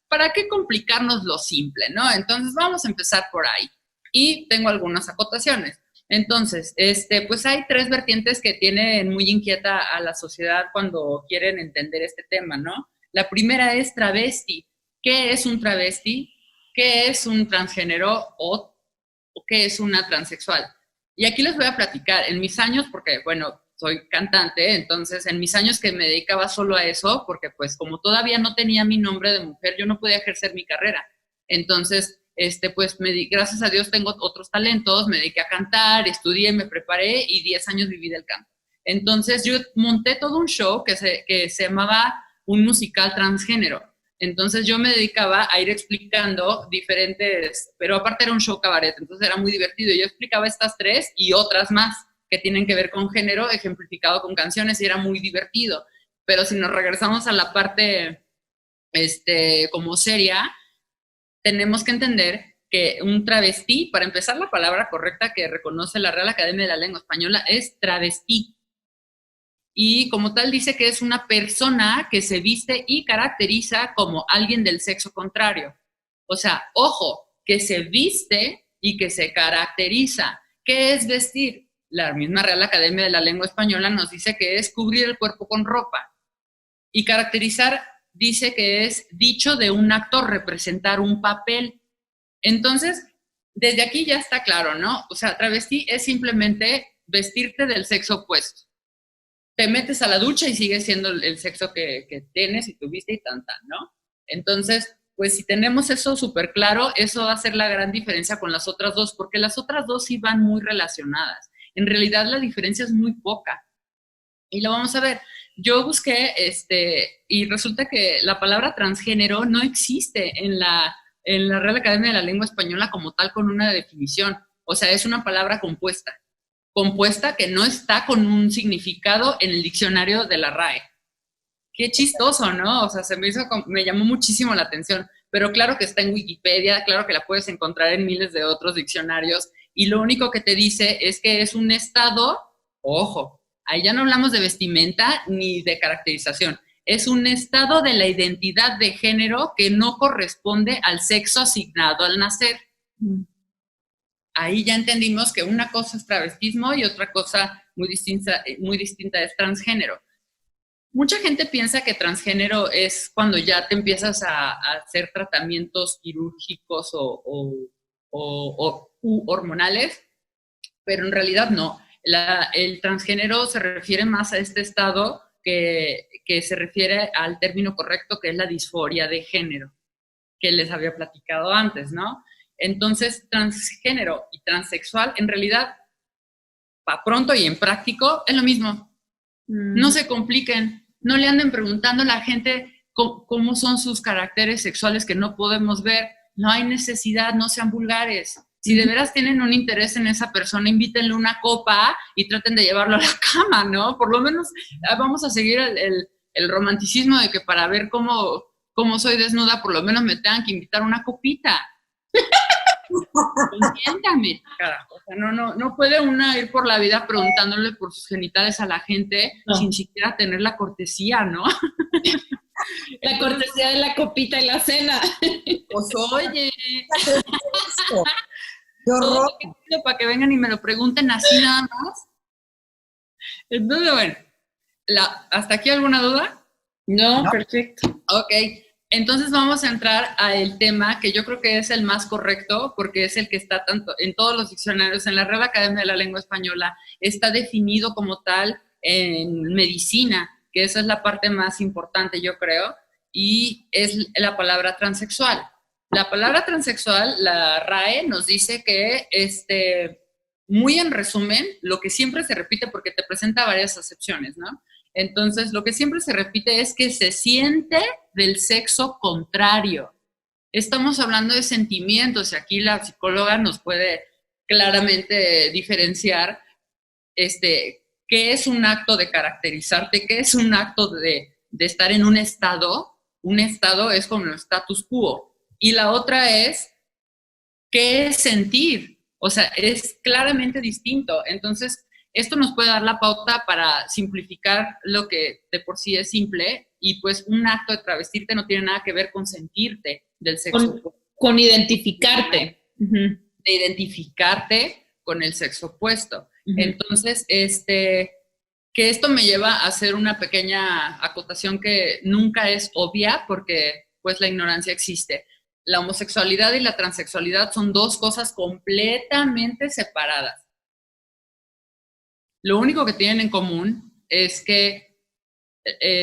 ¿para qué complicarnos lo simple, no? Entonces vamos a empezar por ahí. Y tengo algunas acotaciones. Entonces, pues hay tres vertientes que tienen muy inquieta a la sociedad cuando quieren entender este tema, ¿no? La primera es travesti. ¿Qué es un travesti? ¿Qué es un transgénero o qué es una transexual? Y aquí les voy a platicar. En mis años, porque, bueno, soy cantante, entonces en mis años que me dedicaba solo a eso, porque pues como todavía no tenía mi nombre de mujer, yo no podía ejercer mi carrera. Entonces, pues gracias a Dios tengo otros talentos, me dediqué a cantar, estudié, me preparé y 10 años viví del canto. Entonces yo monté todo un show que se llamaba un musical transgénero. Entonces yo me dedicaba a ir explicando diferentes, pero aparte era un show cabaret, entonces era muy divertido. Yo explicaba estas tres y otras más que tienen que ver con género, ejemplificado con canciones, y era muy divertido. Pero si nos regresamos a la parte como seria, tenemos que entender que un travesti, para empezar, la palabra correcta que reconoce la Real Academia de la Lengua Española es travesti. y como tal dice que es una persona que se viste y caracteriza como alguien del sexo contrario. O sea, ojo, que se viste y que se caracteriza. ¿Qué es vestir? La misma Real Academia de la Lengua Española nos dice que es cubrir el cuerpo con ropa. Y caracterizar dice que es dicho de un acto, representar un papel. Entonces, desde aquí ya está claro, ¿no? O sea, travesti es simplemente vestirte del sexo opuesto. Te metes a la ducha y sigues siendo el sexo que tienes y tuviste y tan, ¿no? Entonces, pues si tenemos eso súper claro, eso va a ser la gran diferencia con las otras dos, porque las otras dos sí van muy relacionadas. En realidad la diferencia es muy poca. Y lo vamos a ver. Yo busqué, y resulta que la palabra transgénero no existe en la Real Academia de la Lengua Española como tal con una definición. O sea, es una palabra compuesta que no está con un significado en el diccionario de la RAE. Qué chistoso, ¿no? O sea, me llamó muchísimo la atención, pero claro que está en Wikipedia, claro que la puedes encontrar en miles de otros diccionarios, y lo único que te dice es que es un estado, ojo, ahí ya no hablamos de vestimenta ni de caracterización, es un estado de la identidad de género que no corresponde al sexo asignado al nacer. Ahí ya entendimos que una cosa es travestismo y otra cosa muy distinta es transgénero. Mucha gente piensa que transgénero es cuando ya te empiezas a hacer tratamientos quirúrgicos o hormonales, pero en realidad no. El transgénero se refiere más a este estado que se refiere al término correcto, que es la disforia de género, que les había platicado antes, ¿no? Entonces, transgénero y transexual, en realidad, para pronto y en práctico, es lo mismo. No se compliquen, no le anden preguntando a la gente cómo son sus caracteres sexuales que no podemos ver. No hay necesidad, no sean vulgares. Si de veras tienen un interés en esa persona, invítenle una copa y traten de llevarlo a la cama, ¿no? Por lo menos vamos a seguir el romanticismo de que para ver cómo soy desnuda, por lo menos me tengan que invitar una copita. Entiéndame, carajo. O sea, no puede una ir por la vida preguntándole por sus genitales a la gente sin siquiera tener la cortesía, ¿no? La cortesía de la copita y la cena. Pues oye. ¡Qué horror! Para que vengan y me lo pregunten así nada más. Entonces, bueno, ¿hasta aquí alguna duda? No, perfecto. Ok. Entonces vamos a entrar al tema que yo creo que es el más correcto porque es el que está tanto en todos los diccionarios, en la Real Academia de la Lengua Española, está definido como tal en medicina, que esa es la parte más importante, yo creo, y es la palabra transexual. La palabra transexual, la RAE nos dice que, muy en resumen, lo que siempre se repite porque te presenta varias acepciones, ¿no? Entonces, lo que siempre se repite es que se siente del sexo contrario. Estamos hablando de sentimientos y aquí la psicóloga nos puede claramente diferenciar qué es un acto de caracterizarte, qué es un acto de estar en un estado. Un estado es como el status quo. Y la otra es qué es sentir. O sea, es claramente distinto. Entonces, esto nos puede dar la pauta para simplificar lo que de por sí es simple y pues un acto de travestirte no tiene nada que ver con sentirte del sexo opuesto. Con identificarte. De identificarte con el sexo opuesto. Entonces, que esto me lleva a hacer una pequeña acotación que nunca es obvia porque pues la ignorancia existe. La homosexualidad y la transexualidad son dos cosas completamente separadas. Lo único que tienen en común es que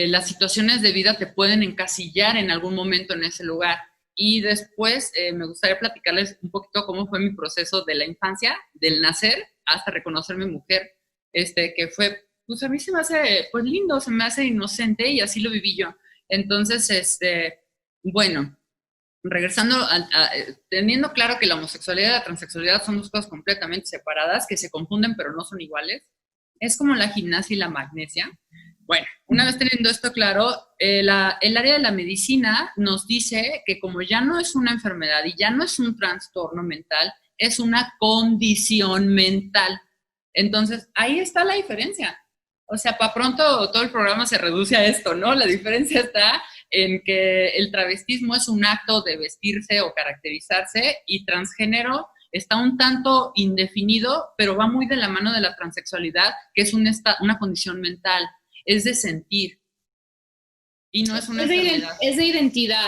las situaciones de vida te pueden encasillar en algún momento en ese lugar. Y después me gustaría platicarles un poquito cómo fue mi proceso de la infancia, del nacer hasta reconocerme mujer, que fue, pues a mí se me hace pues lindo, se me hace inocente y así lo viví yo. Entonces, bueno, regresando, teniendo claro que la homosexualidad y la transexualidad son dos cosas completamente separadas, que se confunden pero no son iguales. Es como la gimnasia y la magnesia. Bueno, una vez teniendo esto claro, el área de la medicina nos dice que como ya no es una enfermedad y ya no es un trastorno mental, es una condición mental. Entonces, ahí está la diferencia. O sea, para pronto todo el programa se reduce a esto, ¿no? La diferencia está en que el travestismo es un acto de vestirse o caracterizarse y transgénero está un tanto indefinido, pero va muy de la mano de la transexualidad, que es una condición mental, es de sentir y no es una enfermedad. Es de identidad.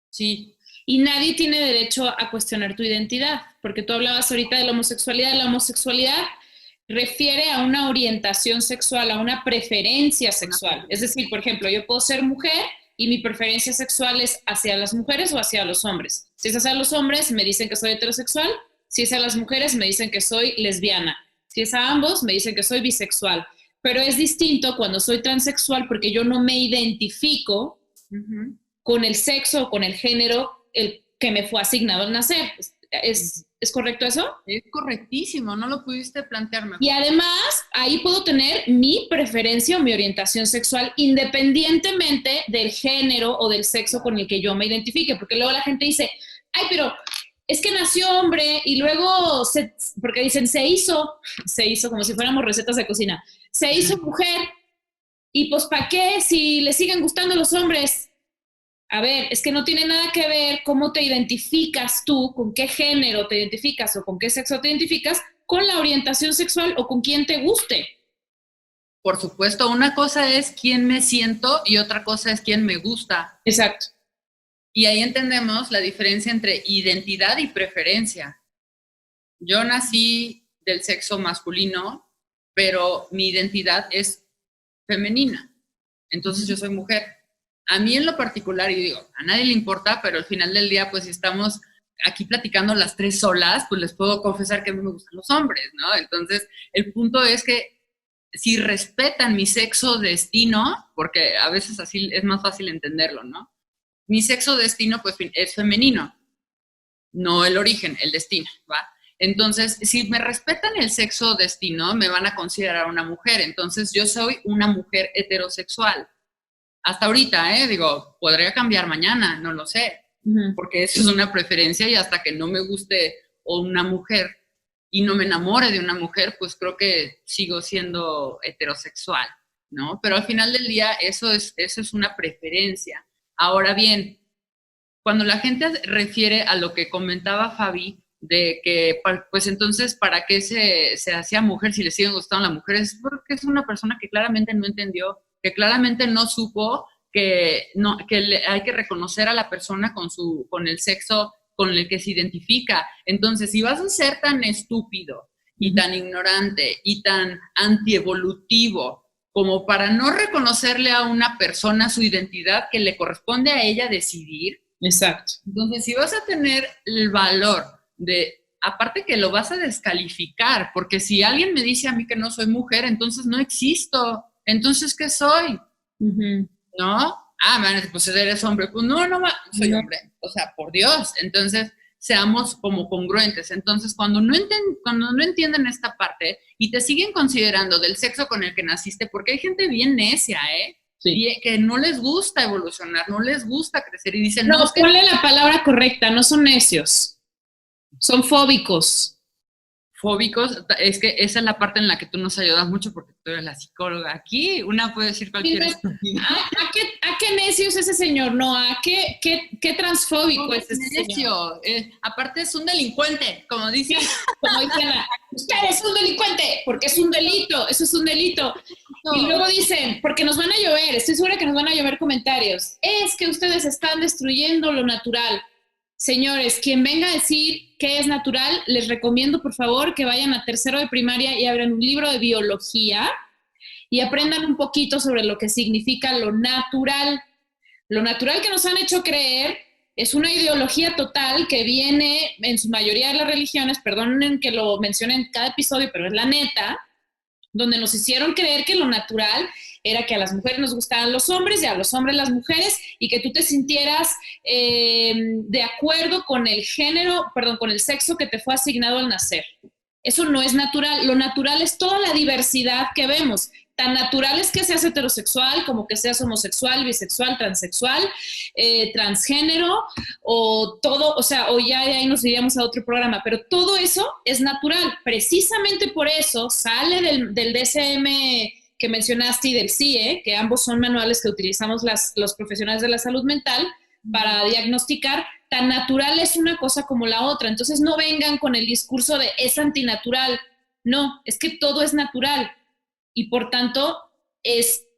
Sí. Y nadie tiene derecho a cuestionar tu identidad, porque tú hablabas ahorita de la homosexualidad. La homosexualidad refiere a una orientación sexual, a una preferencia sexual. Es decir, por ejemplo, yo puedo ser mujer y mi preferencia sexual es hacia las mujeres o hacia los hombres. Si es hacia los hombres, me dicen que soy heterosexual. Si es a las mujeres, me dicen que soy lesbiana. Si es a ambos, me dicen que soy bisexual. Pero es distinto cuando soy transexual porque yo no me identifico con el sexo o con el género el que me fue asignado al nacer. ¿Es correcto eso? Es correctísimo, no lo pudiste plantear mejor. Y además, ahí puedo tener mi preferencia o mi orientación sexual independientemente del género o del sexo con el que yo me identifique, porque luego la gente dice, ay, pero es que nació hombre y luego, porque dicen, se hizo como si fuéramos recetas de cocina, se hizo mujer y pues ¿para qué si le siguen gustando los hombres? A ver, es que no tiene nada que ver cómo te identificas tú, con qué género te identificas o con qué sexo te identificas, con la orientación sexual o con quien te guste. Por supuesto, una cosa es quién me siento y otra cosa es quién me gusta. Exacto. Y ahí entendemos la diferencia entre identidad y preferencia. Yo nací del sexo masculino, pero mi identidad es femenina. Entonces yo soy mujer. A mí en lo particular, y digo, a nadie le importa, pero al final del día, pues si estamos aquí platicando las tres solas, pues les puedo confesar que a mí me gustan los hombres, ¿no? Entonces, el punto es que si respetan mi sexo destino, porque a veces así es más fácil entenderlo, ¿no? Mi sexo destino, pues es femenino, no el origen, el destino, ¿va? Entonces, si me respetan el sexo destino, me van a considerar una mujer. Entonces, yo soy una mujer heterosexual. Hasta ahorita, digo, podría cambiar mañana, no lo sé, porque eso es una preferencia y hasta que no me guste una mujer y no me enamore de una mujer, pues creo que sigo siendo heterosexual, ¿no? Pero al final del día eso es una preferencia. Ahora bien, cuando la gente refiere a lo que comentaba Fabi, de que, pues entonces, ¿para qué se hacía mujer si le siguen gustando las mujeres? Porque es una persona que claramente no entendió, que claramente no supo que hay que reconocer a la persona con el sexo con el que se identifica. Entonces, si vas a ser tan estúpido y tan ignorante y tan antievolutivo como para no reconocerle a una persona su identidad que le corresponde a ella decidir. Exacto. Entonces, si vas a tener el valor de, aparte que lo vas a descalificar, porque si alguien me dice a mí que no soy mujer, entonces no existo. Entonces, ¿qué soy? ¿No? Pues eres hombre. Pues no, soy hombre. O sea, por Dios. Entonces, seamos como congruentes. Entonces, cuando no entienden esta parte y te siguen considerando del sexo con el que naciste, porque hay gente bien necia, Sí. Que no les gusta evolucionar, no les gusta crecer y dicen... No, ponle la palabra correcta, no son necios, son fóbicos. Fóbicos, es que esa es la parte en la que tú nos ayudas mucho porque tú eres la psicóloga. Aquí una puede decir cualquier estupidez. ¿A qué necio es ese señor? No, ¿a qué transfóbico es ese necio? Señor? Aparte es un delincuente, como dicen. Como dicen, usted es un delincuente, porque es un delito, eso es un delito. No. Y luego dicen, porque nos van a llover, estoy segura que nos van a llover comentarios, es que ustedes están destruyendo lo natural. Señores, quien venga a decir qué es natural, les recomiendo por favor que vayan a tercero de primaria y abran un libro de biología y aprendan un poquito sobre lo que significa lo natural. Lo natural que nos han hecho creer es una ideología total que viene en su mayoría de las religiones, perdonen que lo mencione en cada episodio, pero es la neta, donde nos hicieron creer que lo natural era que a las mujeres nos gustaban los hombres y a los hombres las mujeres y que tú te sintieras de acuerdo con el con el sexo que te fue asignado al nacer. Eso no es natural. Lo natural es toda la diversidad que vemos. Tan natural es que seas heterosexual como que seas homosexual, bisexual, transexual, transgénero o todo, o ya de ahí nos iríamos a otro programa, pero todo eso es natural. Precisamente por eso sale del DSM que mencionaste y del CIE, que ambos son manuales que utilizamos los profesionales de la salud mental para diagnosticar, tan natural es una cosa como la otra. Entonces no vengan con el discurso de es antinatural. No, es que todo es natural y por tanto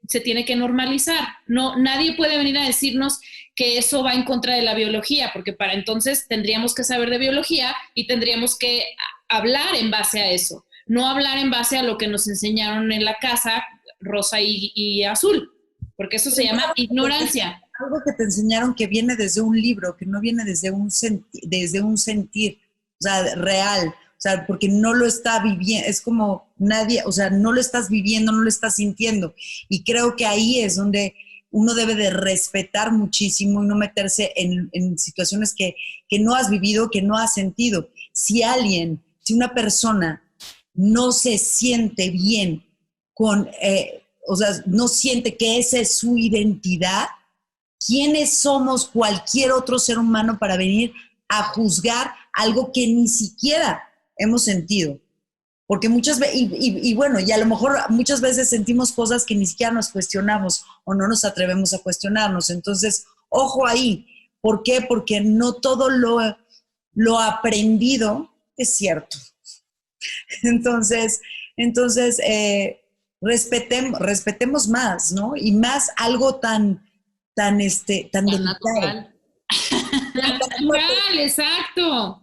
se tiene que normalizar. No, nadie puede venir a decirnos que eso va en contra de la biología, porque para entonces tendríamos que saber de biología y tendríamos que hablar en base a eso, no hablar en base a lo que nos enseñaron en la casa, rosa y azul, porque eso se llama ignorancia. Algo que te enseñaron que viene desde un libro, que no viene desde un sentir, o sea, real, o sea, porque no lo está viviendo, es como nadie, o sea, no lo estás viviendo, no lo estás sintiendo. Y creo que ahí es donde uno debe de respetar muchísimo y no meterse en situaciones que no has vivido, que no has sentido. Si una persona no se siente bien o sea, no siente que esa es su identidad, ¿quiénes somos cualquier otro ser humano para venir a juzgar algo que ni siquiera hemos sentido? Porque muchas veces, y bueno, y a lo mejor muchas veces sentimos cosas que ni siquiera nos cuestionamos o no nos atrevemos a cuestionarnos. Entonces, ojo ahí. ¿Por qué? Porque no todo lo aprendido es cierto. Entonces respetemos más, ¿no? Y más algo tan delicado. Natural, exacto.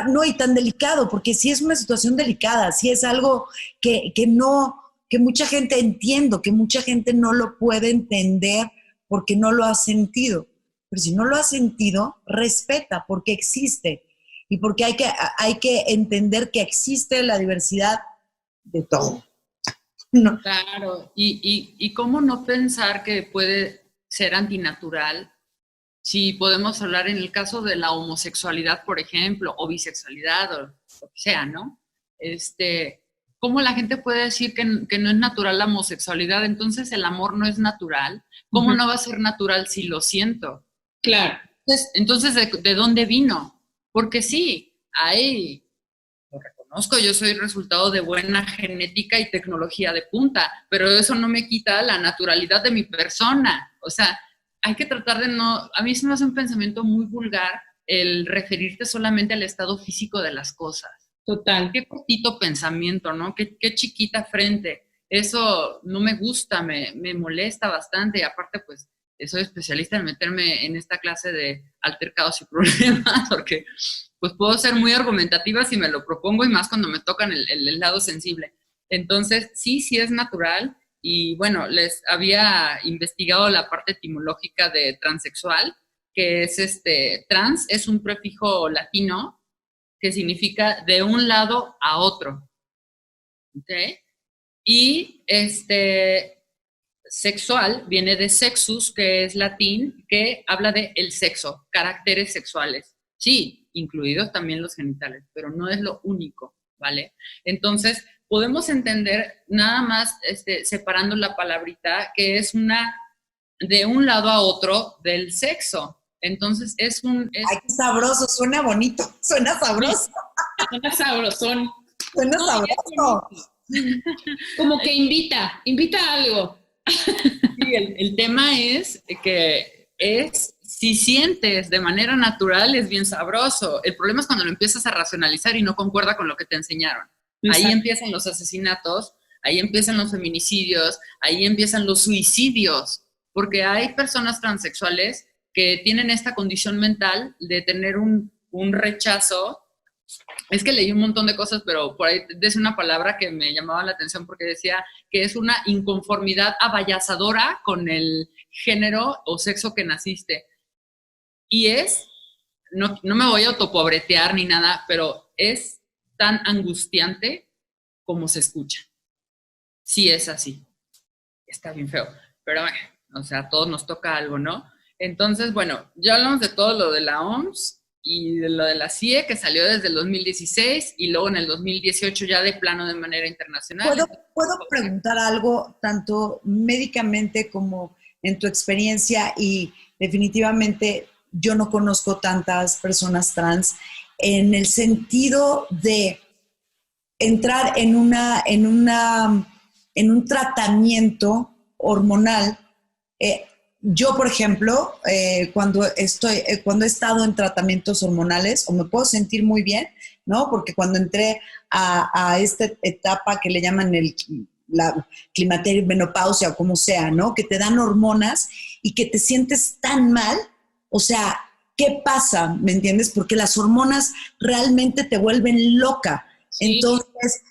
No, y tan delicado, porque si es una situación delicada, si es algo que mucha gente entiende, que mucha gente no lo puede entender porque no lo ha sentido. Pero si no lo ha sentido, respeta, porque existe. Y porque hay que entender que existe la diversidad de todo. No. Claro, y cómo no pensar que puede ser antinatural si podemos hablar en el caso de la homosexualidad, por ejemplo, o bisexualidad, o lo que sea, ¿no? ¿Cómo la gente puede decir que no es natural la homosexualidad? Entonces el amor no es natural. ¿Cómo no va a ser natural si lo siento? Claro. Entonces ¿de dónde vino? Porque sí, lo reconozco, yo soy resultado de buena genética y tecnología de punta, pero eso no me quita la naturalidad de mi persona. O sea, hay que tratar de no... A mí se me hace un pensamiento muy vulgar el referirte solamente al estado físico de las cosas. Total. Qué cortito pensamiento, ¿no? Qué chiquita frente. Eso no me gusta, me molesta bastante. Y aparte, pues, soy especialista en meterme en esta clase de altercados y problemas, porque pues puedo ser muy argumentativa si me lo propongo y más cuando me tocan el lado sensible. Entonces, sí es natural. Y bueno, les había investigado la parte etimológica de transexual, que es trans, es un prefijo latino que significa de un lado a otro. ¿Ok? Y sexual viene de sexus, que es latín, que habla de el sexo, caracteres sexuales. Sí, incluidos también los genitales, pero no es lo único, ¿vale? Entonces, podemos entender nada más separando la palabrita que es de un lado a otro del sexo. Entonces es ¡ay, qué sabroso! Suena bonito, suena sabroso. Suena sabrosón. Suena sabroso. Como que invita a algo. Sí, el tema es que si sientes de manera natural es bien sabroso. El problema es cuando lo empiezas a racionalizar y no concuerda con lo que te enseñaron. Exacto. Ahí empiezan los asesinatos, ahí empiezan los feminicidios, ahí empiezan los suicidios, porque hay personas transexuales que tienen esta condición mental de tener un rechazo. Es que leí un montón de cosas, pero por ahí decía una palabra que me llamaba la atención porque decía que es una inconformidad abayazadora con el género o sexo que naciste. Y no me voy a autopobretear ni nada, pero es tan angustiante como se escucha. Sí es así. Está bien feo. Pero bueno, o sea, a todos nos toca algo, ¿no? Entonces, bueno, ya hablamos de todo lo de la OMS y de lo de la CIE, que salió desde el 2016 y luego en el 2018 ya de plano de manera internacional. ¿Puedo preguntar algo tanto médicamente como en tu experiencia? Y definitivamente yo no conozco tantas personas trans en el sentido de entrar en una en un tratamiento hormonal. Yo, por ejemplo, cuando he estado en tratamientos hormonales, o me puedo sentir muy bien, ¿no? Porque cuando entré a esta etapa que le llaman la climaterio, menopausia o como sea, ¿no? Que te dan hormonas y que te sientes tan mal, o sea, ¿qué pasa? ¿Me entiendes? Porque las hormonas realmente te vuelven loca. Sí. Entonces,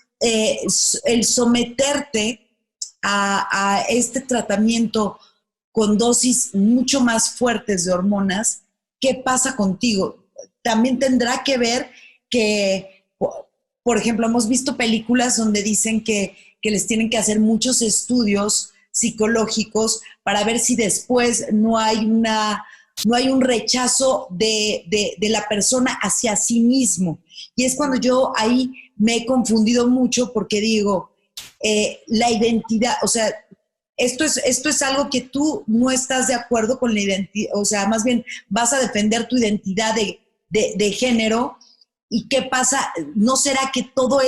el someterte a este tratamiento con dosis mucho más fuertes de hormonas, ¿qué pasa contigo? También tendrá que ver que, por ejemplo, hemos visto películas donde dicen que les tienen que hacer muchos estudios psicológicos para ver si después no hay un rechazo de la persona hacia sí mismo. Y es cuando yo ahí me he confundido mucho porque digo, la identidad, o sea, esto es algo que tú no estás de acuerdo con la identidad, o sea, más bien vas a defender tu identidad de género. ¿Y qué pasa? ¿No será que todas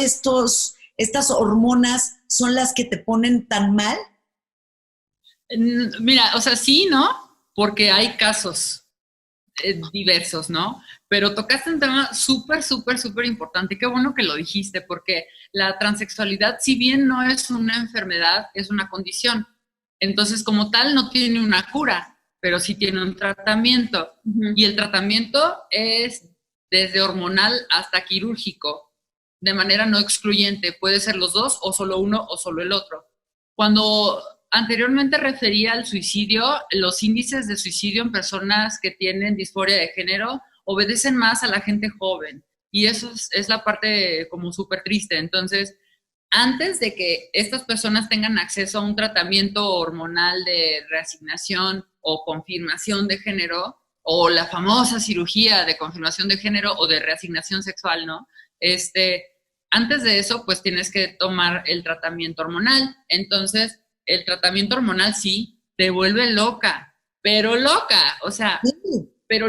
estas hormonas son las que te ponen tan mal? Mira, o sea, sí, ¿no? Porque hay casos diversos, ¿no? Pero tocaste un tema súper, súper, súper importante. Qué bueno que lo dijiste, porque la transexualidad, si bien no es una enfermedad, es una condición. Entonces, como tal, no tiene una cura, pero sí tiene un tratamiento. Uh-huh. Y el tratamiento es desde hormonal hasta quirúrgico, de manera no excluyente. Puede ser los dos, o solo uno, o solo el otro. Cuando anteriormente refería al suicidio, los índices de suicidio en personas que tienen disforia de género obedecen más a la gente joven. Y eso es la parte como súper triste. Entonces, antes de que estas personas tengan acceso a un tratamiento hormonal de reasignación o confirmación de género, o la famosa cirugía de confirmación de género o de reasignación sexual, ¿no? Antes de eso, pues tienes que tomar el tratamiento hormonal. Entonces, el tratamiento hormonal sí te vuelve loca, pero loca, o sea, pero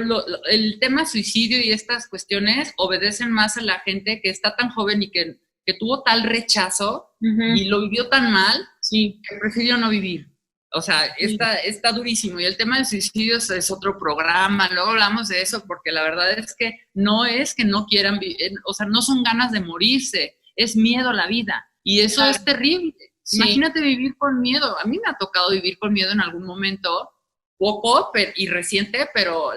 el tema suicidio y estas cuestiones obedecen más a la gente que está tan joven y que tuvo tal rechazo uh-huh. y lo vivió tan mal sí. que prefirió no vivir. O sea, está durísimo. Y el tema del suicidio es otro programa, luego hablamos de eso, porque la verdad es que no quieran vivir, o sea, no son ganas de morirse, es miedo a la vida. Y eso claro. es terrible. Sí. Imagínate vivir con miedo. A mí me ha tocado vivir con miedo en algún momento, poco y reciente, pero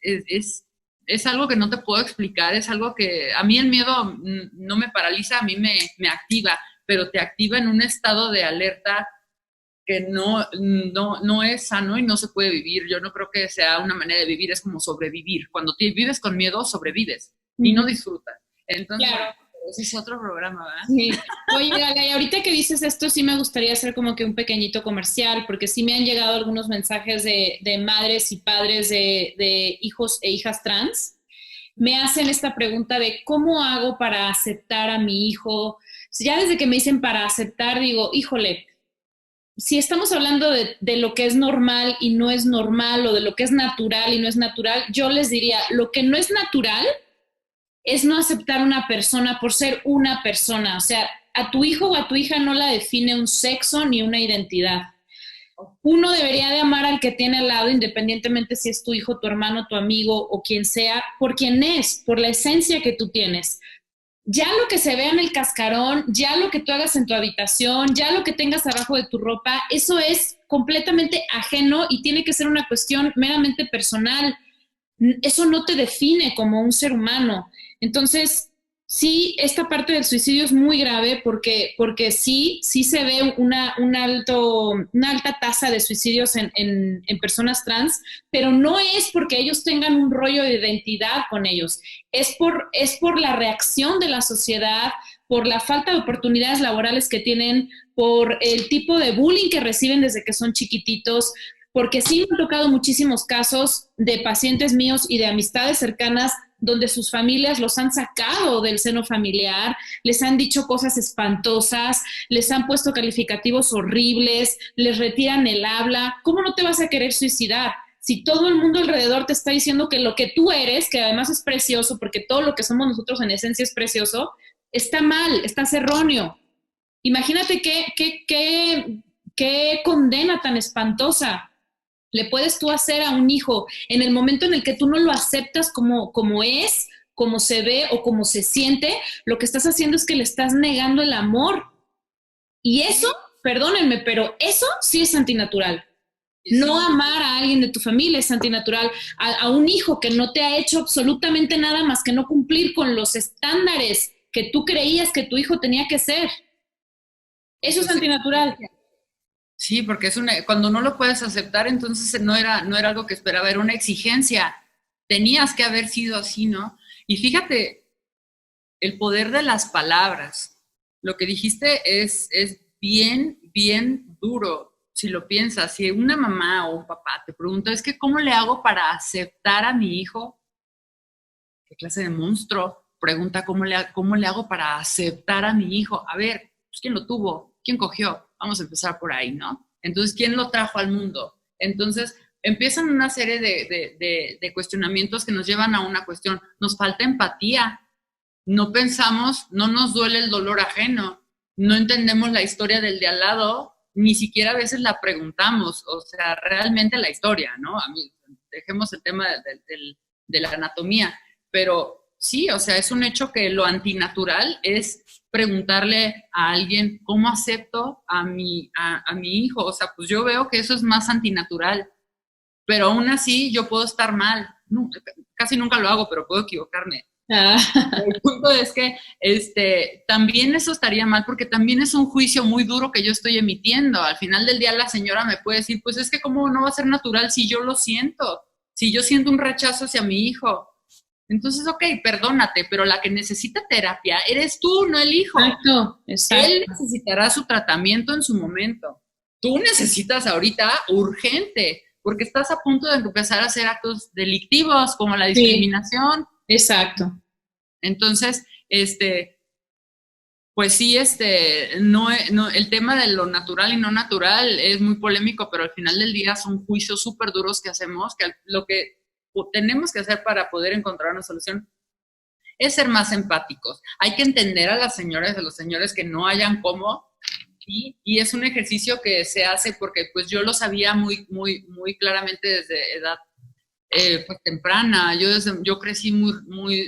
es algo que no te puedo explicar, es algo que a mí el miedo no me paraliza, a mí me activa, pero te activa en un estado de alerta que no es sano y no se puede vivir. Yo no creo que sea una manera de vivir, es como sobrevivir. Cuando vives con miedo, sobrevives y no disfrutas. Entonces, claro. Ese es otro programa, ¿verdad? Sí. Oye, Gaga, y ahorita que dices esto, sí me gustaría hacer como que un pequeñito comercial, porque sí me han llegado algunos mensajes de madres y padres de hijos e hijas trans. Me hacen esta pregunta de ¿cómo hago para aceptar a mi hijo? Ya desde que me dicen para aceptar, digo, híjole, si estamos hablando de lo que es normal y no es normal, o de lo que es natural y no es natural, yo les diría, lo que no es natural es no aceptar a una persona por ser una persona. O sea, a tu hijo o a tu hija no la define un sexo ni una identidad. Uno debería de amar al que tiene al lado, independientemente si es tu hijo, tu hermano, tu amigo o quien sea, por quien es, por la esencia que tú tienes. Ya lo que se vea en el cascarón, ya lo que tú hagas en tu habitación, ya lo que tengas abajo de tu ropa, eso es completamente ajeno y tiene que ser una cuestión meramente personal. Eso no te define como un ser humano. Entonces, sí, esta parte del suicidio es muy grave porque sí se ve una alta tasa de suicidios en personas trans, pero no es porque ellos tengan un rollo de identidad con ellos, es por la reacción de la sociedad, por la falta de oportunidades laborales que tienen, por el tipo de bullying que reciben desde que son chiquititos, porque sí me han tocado muchísimos casos de pacientes míos y de amistades cercanas donde sus familias los han sacado del seno familiar, les han dicho cosas espantosas, les han puesto calificativos horribles, les retiran el habla. ¿Cómo no te vas a querer suicidar? Si todo el mundo alrededor te está diciendo que lo que tú eres, que además es precioso, porque todo lo que somos nosotros en esencia es precioso, está mal, estás erróneo. Imagínate qué condena tan espantosa le puedes tú hacer a un hijo en el momento en el que tú no lo aceptas como es, como se ve o como se siente. Lo que estás haciendo es que le estás negando el amor. Y eso, perdónenme, pero eso sí es antinatural. No amar a alguien de tu familia es antinatural. A un hijo que no te ha hecho absolutamente nada más que no cumplir con los estándares que tú creías que tu hijo tenía que ser. Eso es antinatural. Sí, porque cuando no lo puedes aceptar, entonces no era algo que esperaba, era una exigencia. Tenías que haber sido así, ¿no? Y fíjate, el poder de las palabras. Lo que dijiste es bien, bien duro. Si lo piensas, si una mamá o un papá te pregunta, es que ¿cómo le hago para aceptar a mi hijo? ¿Qué clase de monstruo? Pregunta, ¿cómo le hago para aceptar a mi hijo? A ver, pues, ¿quién lo tuvo? ¿Quién cogió? Vamos a empezar por ahí, ¿no? Entonces, ¿quién lo trajo al mundo? Entonces, empiezan una serie de cuestionamientos que nos llevan a una cuestión. Nos falta empatía. No pensamos, no nos duele el dolor ajeno. No entendemos la historia del de al lado. Ni siquiera a veces la preguntamos. O sea, realmente la historia, ¿no? A mí, dejemos el tema de la anatomía. Pero sí, o sea, es un hecho que lo antinatural es preguntarle a alguien cómo acepto a mi hijo. O sea, pues yo veo que eso es más antinatural, pero aún así yo puedo estar mal. No, casi nunca lo hago, pero puedo equivocarme. El punto es que también eso estaría mal porque también es un juicio muy duro que yo estoy emitiendo. Al final del día la señora me puede decir, pues es que cómo no va a ser natural si yo lo siento, si yo siento un rechazo hacia mi hijo. Entonces, ok, perdónate, pero la que necesita terapia eres tú, no el hijo. Exacto, exacto. Él necesitará su tratamiento en su momento. Tú necesitas ahorita urgente, porque estás a punto de empezar a hacer actos delictivos como la discriminación. Sí, exacto. Entonces, pues sí, no, el tema de lo natural y no natural es muy polémico, pero al final del día son juicios súper duros que hacemos, que lo que tenemos que hacer para poder encontrar una solución es ser más empáticos. Hay que entender a las señoras y a los señores que no hayan cómo, y es un ejercicio que se hace porque pues yo lo sabía muy, muy, muy claramente desde edad pues temprana. Yo crecí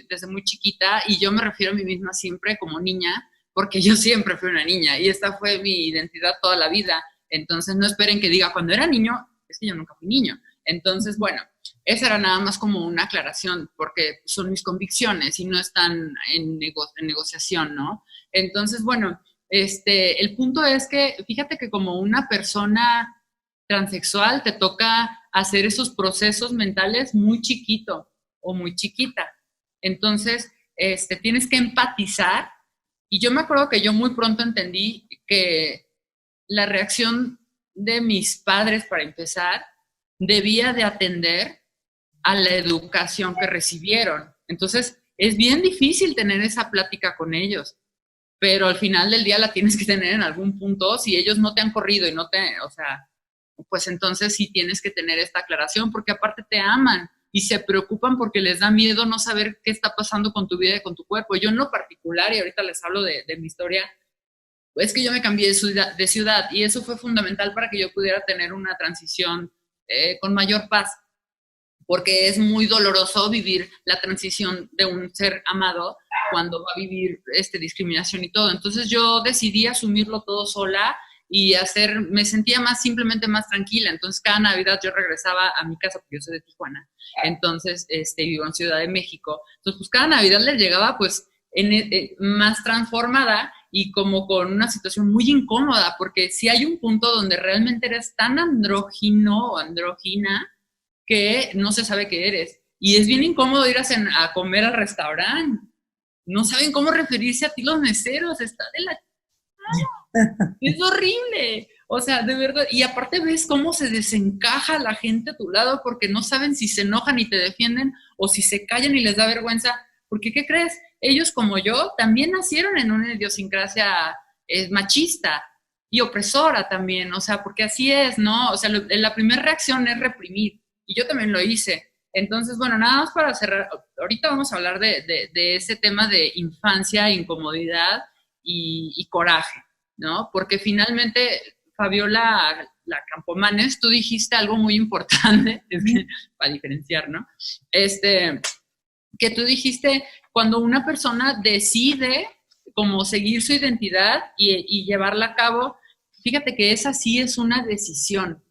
desde muy chiquita y yo me refiero a mí misma siempre como niña, porque yo siempre fui una niña y esta fue mi identidad toda la vida. Entonces no esperen que diga cuando era niño, es que yo nunca fui niño. Entonces, bueno, esa era nada más como una aclaración, porque son mis convicciones y no están en negociación, ¿no? Entonces, bueno, el punto es que, fíjate que como una persona transexual te toca hacer esos procesos mentales muy chiquito o muy chiquita. Entonces, tienes que empatizar. Y yo me acuerdo que yo muy pronto entendí que la reacción de mis padres, para empezar, debía de atender a la educación que recibieron. Entonces, es bien difícil tener esa plática con ellos, pero al final del día la tienes que tener en algún punto. Si ellos no te han corrido y o sea, pues entonces sí tienes que tener esta aclaración, porque aparte te aman y se preocupan porque les da miedo no saber qué está pasando con tu vida y con tu cuerpo. Yo en lo particular, y ahorita les hablo de mi historia, es que yo me cambié de ciudad y eso fue fundamental para que yo pudiera tener una transición con mayor paz, porque es muy doloroso vivir la transición de un ser amado cuando va a vivir discriminación y todo. Entonces yo decidí asumirlo todo sola y me sentía simplemente más tranquila. Entonces cada Navidad yo regresaba a mi casa, porque yo soy de Tijuana, entonces vivo en Ciudad de México. Entonces pues cada Navidad les llegaba pues más transformada y como con una situación muy incómoda, porque si hay un punto donde realmente eres tan andrógino o andrógina que no se sabe qué eres. Y es bien incómodo ir a comer al restaurante. No saben cómo referirse a ti los meseros. Está de la... Es horrible. O sea, de verdad. Y aparte ves cómo se desencaja la gente a tu lado porque no saben si se enojan y te defienden o si se callan y les da vergüenza. Porque, ¿qué crees? Ellos, como yo, también nacieron en una idiosincrasia machista y opresora también. O sea, porque así es, ¿no? O sea, la primera reacción es reprimir. Y yo también lo hice. Entonces, bueno, nada más para cerrar. Ahorita vamos a hablar de ese tema de infancia, incomodidad y coraje, ¿no? Porque finalmente, Fabiola, la Campomanes, tú dijiste algo muy importante, es que, para diferenciar, ¿no? Que tú dijiste, cuando una persona decide como seguir su identidad y llevarla a cabo, fíjate que esa sí es una decisión.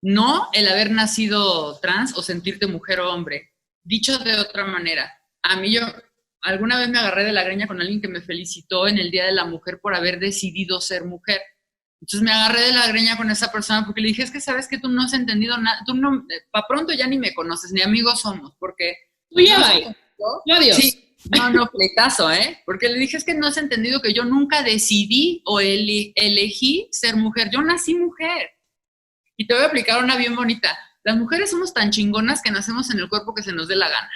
No el haber nacido trans o sentirte mujer o hombre. Dicho de otra manera, a mí alguna vez me agarré de la greña con alguien que me felicitó en el Día de la Mujer por haber decidido ser mujer. Entonces me agarré de la greña con esa persona porque le dije, es que sabes que tú no has entendido nada, tú no, pa' pronto ya ni me conoces, ni amigos somos, porque... Tú ya va. Adiós. Sí, no, pleitazo, ¿eh? Porque le dije, es que no has entendido que yo nunca decidí o elegí ser mujer, yo nací mujer. Y te voy a aplicar una bien bonita. Las mujeres somos tan chingonas que nacemos en el cuerpo que se nos dé la gana.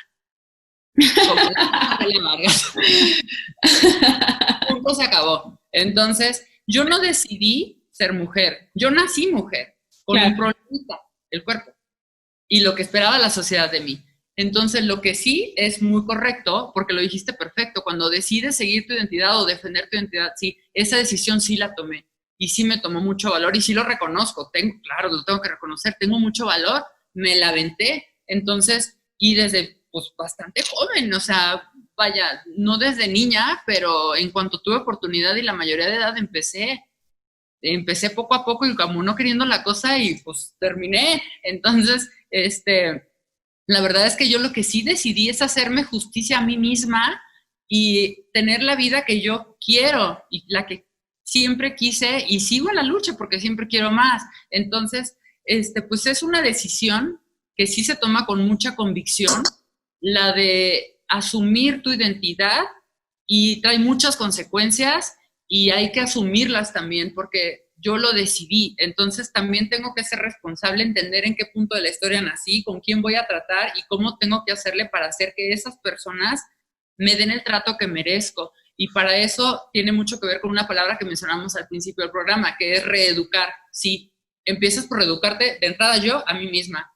Punto, se acabó. Entonces, yo no decidí ser mujer. Yo nací mujer, con un problemita, el cuerpo. Y lo que esperaba la sociedad de mí. Entonces, lo que sí es muy correcto, porque lo dijiste perfecto, cuando decides seguir tu identidad o defender tu identidad, sí, esa decisión sí la tomé. Y sí me tomó mucho valor y sí lo reconozco. Claro, lo tengo que reconocer, tengo mucho valor, me la aventé. Entonces, y desde pues bastante joven, o sea, vaya, no desde niña, pero en cuanto tuve oportunidad y la mayoría de edad empecé poco a poco y como no queriendo la cosa y pues terminé. Entonces, la verdad es que yo lo que sí decidí es hacerme justicia a mí misma y tener la vida que yo quiero y la que siempre quise y sigo en la lucha porque siempre quiero más. Entonces, pues es una decisión que sí se toma con mucha convicción, la de asumir tu identidad y trae muchas consecuencias y hay que asumirlas también porque yo lo decidí. Entonces también tengo que ser responsable, entender en qué punto de la historia nací, con quién voy a tratar y cómo tengo que hacerle para hacer que esas personas me den el trato que merezco. Y para eso tiene mucho que ver con una palabra que mencionamos al principio del programa, que es reeducar. Sí, empiezas por reeducarte de entrada yo a mí misma.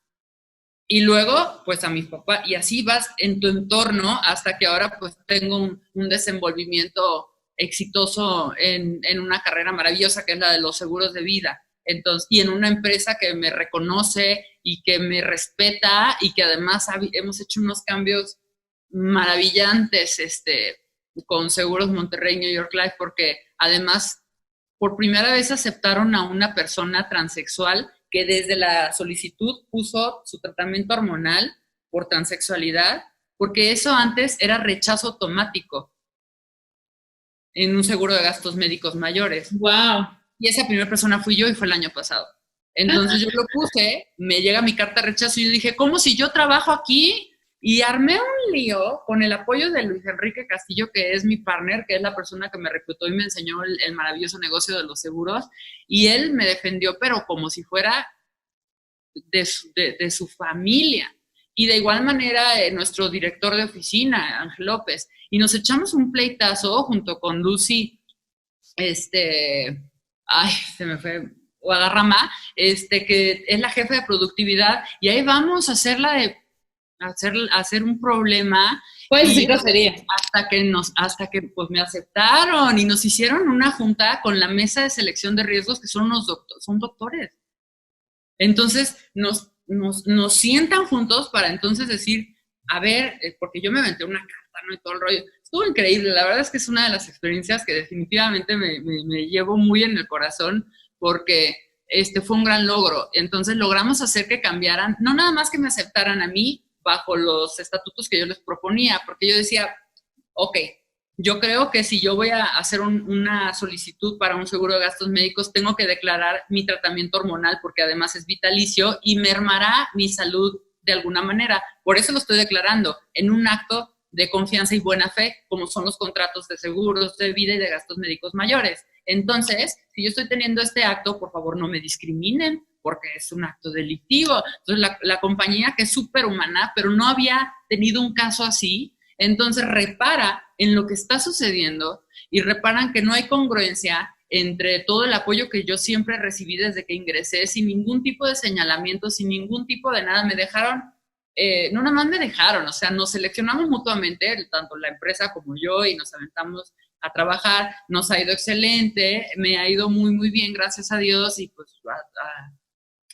Y luego, pues a mis papás. Y así vas en tu entorno hasta que ahora pues tengo un desenvolvimiento exitoso en una carrera maravillosa que es la de los seguros de vida. Entonces, y en una empresa que me reconoce y que me respeta y que además hemos hecho unos cambios maravillantes, con Seguros Monterrey, New York Life, porque además por primera vez aceptaron a una persona transexual que desde la solicitud puso su tratamiento hormonal por transexualidad, porque eso antes era rechazo automático en un seguro de gastos médicos mayores. ¡Wow! Y esa primera persona fui yo y fue el año pasado. Entonces yo lo puse, me llega mi carta de rechazo y yo dije, ¿cómo si yo trabajo aquí? Y armé un lío con el apoyo de Luis Enrique Castillo, que es mi partner, que es la persona que me reclutó y me enseñó el maravilloso negocio de los seguros. Y él me defendió, pero como si fuera de su familia. Y de igual manera, nuestro director de oficina, Ángel López. Y nos echamos un pleitazo junto con Lucy, se me fue, Guadarrama, que es la jefa de productividad. Y ahí vamos a hacer un problema. Pues sí, grosería. Hasta que pues me aceptaron y nos hicieron una junta con la mesa de selección de riesgos que son son doctores. Entonces nos sientan juntos para entonces decir, a ver, porque yo me aventé una carta, ¿no? Y todo el rollo. Estuvo increíble, la verdad es que es una de las experiencias que definitivamente me llevo muy en el corazón porque fue un gran logro. Entonces logramos hacer que cambiaran, no nada más que me aceptaran a mí bajo los estatutos que yo les proponía, porque yo decía, ok, yo creo que si yo voy a hacer una solicitud para un seguro de gastos médicos, tengo que declarar mi tratamiento hormonal porque además es vitalicio y mermará mi salud de alguna manera. Por eso lo estoy declarando en un acto de confianza y buena fe, como son los contratos de seguros de vida y de gastos médicos mayores. Entonces, si yo estoy teniendo este acto, por favor no me discriminen, porque es un acto delictivo. Entonces, la compañía, que es súper humana, pero no había tenido un caso así, entonces repara en lo que está sucediendo y reparan que no hay congruencia entre todo el apoyo que yo siempre recibí desde que ingresé, sin ningún tipo de señalamiento, sin ningún tipo de nada. Me dejaron, no nada más me dejaron, o sea, nos seleccionamos mutuamente, tanto la empresa como yo, y nos aventamos a trabajar, nos ha ido excelente, me ha ido muy, muy bien, gracias a Dios, y pues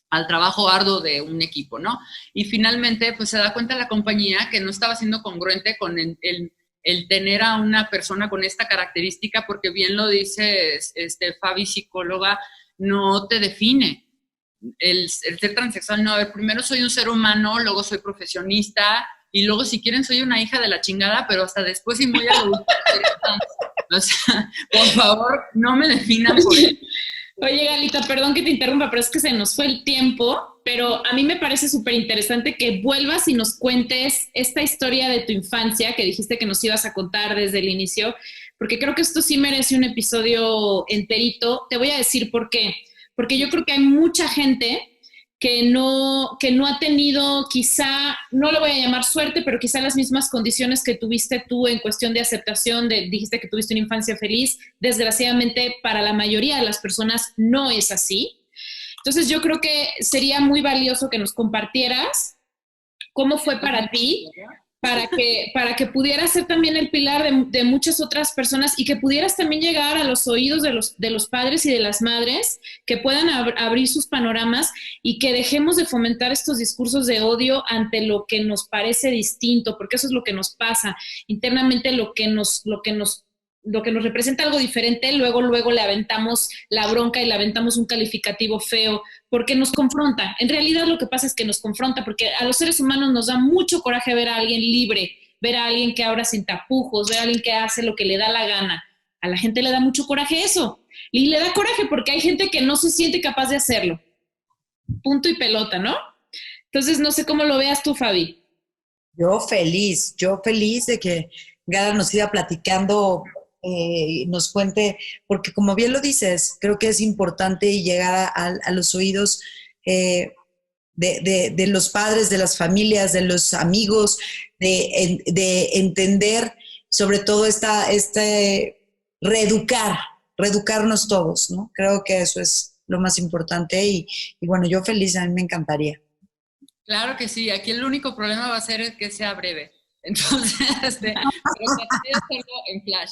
al trabajo arduo de un equipo, ¿no? Y finalmente, pues se da cuenta la compañía que no estaba siendo congruente con el tener a una persona con esta característica, porque bien lo dice Fabi, psicóloga, no te define. El ser transexual, no, a ver, primero soy un ser humano, luego soy profesionista, y luego si quieren soy una hija de la chingada, pero hasta después y muy adulta. O sea, por favor, no me definan por eso. Oye, Galita, perdón que te interrumpa, pero es que se nos fue el tiempo, pero a mí me parece súper interesante que vuelvas y nos cuentes esta historia de tu infancia que dijiste que nos ibas a contar desde el inicio, porque creo que esto sí merece un episodio enterito. Te voy a decir por qué. Porque yo creo que hay mucha gente que no ha tenido, quizá, no lo voy a llamar suerte, pero quizá las mismas condiciones que tuviste tú en cuestión de aceptación, dijiste que tuviste una infancia feliz. Desgraciadamente, para la mayoría de las personas no es así. Entonces, yo creo que sería muy valioso que nos compartieras cómo fue para ti, para que pudieras ser también el pilar de muchas otras personas y que pudieras también llegar a los oídos de los padres y de las madres, que puedan abrir sus panoramas y que dejemos de fomentar estos discursos de odio ante lo que nos parece distinto, porque eso es lo que nos pasa internamente, lo que nos representa algo diferente, luego le aventamos la bronca y le aventamos un calificativo feo, porque nos confronta. En realidad lo que pasa es que nos confronta, porque a los seres humanos nos da mucho coraje ver a alguien libre, ver a alguien que habla sin tapujos, ver a alguien que hace lo que le da la gana. A la gente le da mucho coraje eso. Y le da coraje porque hay gente que no se siente capaz de hacerlo. Punto y pelota, ¿no? Entonces, no sé cómo lo veas tú, Fabi. Yo feliz de que Gala nos siga platicando, nos cuente, porque como bien lo dices, creo que es importante llegar a los oídos de los padres, de las familias, de los amigos, de entender sobre todo reeducarnos todos, ¿no? Creo que eso es lo más importante y bueno, yo feliz, a mí me encantaría. Claro que sí, aquí el único problema va a ser que sea breve. Entonces, pero trataré de hacerlo en flash.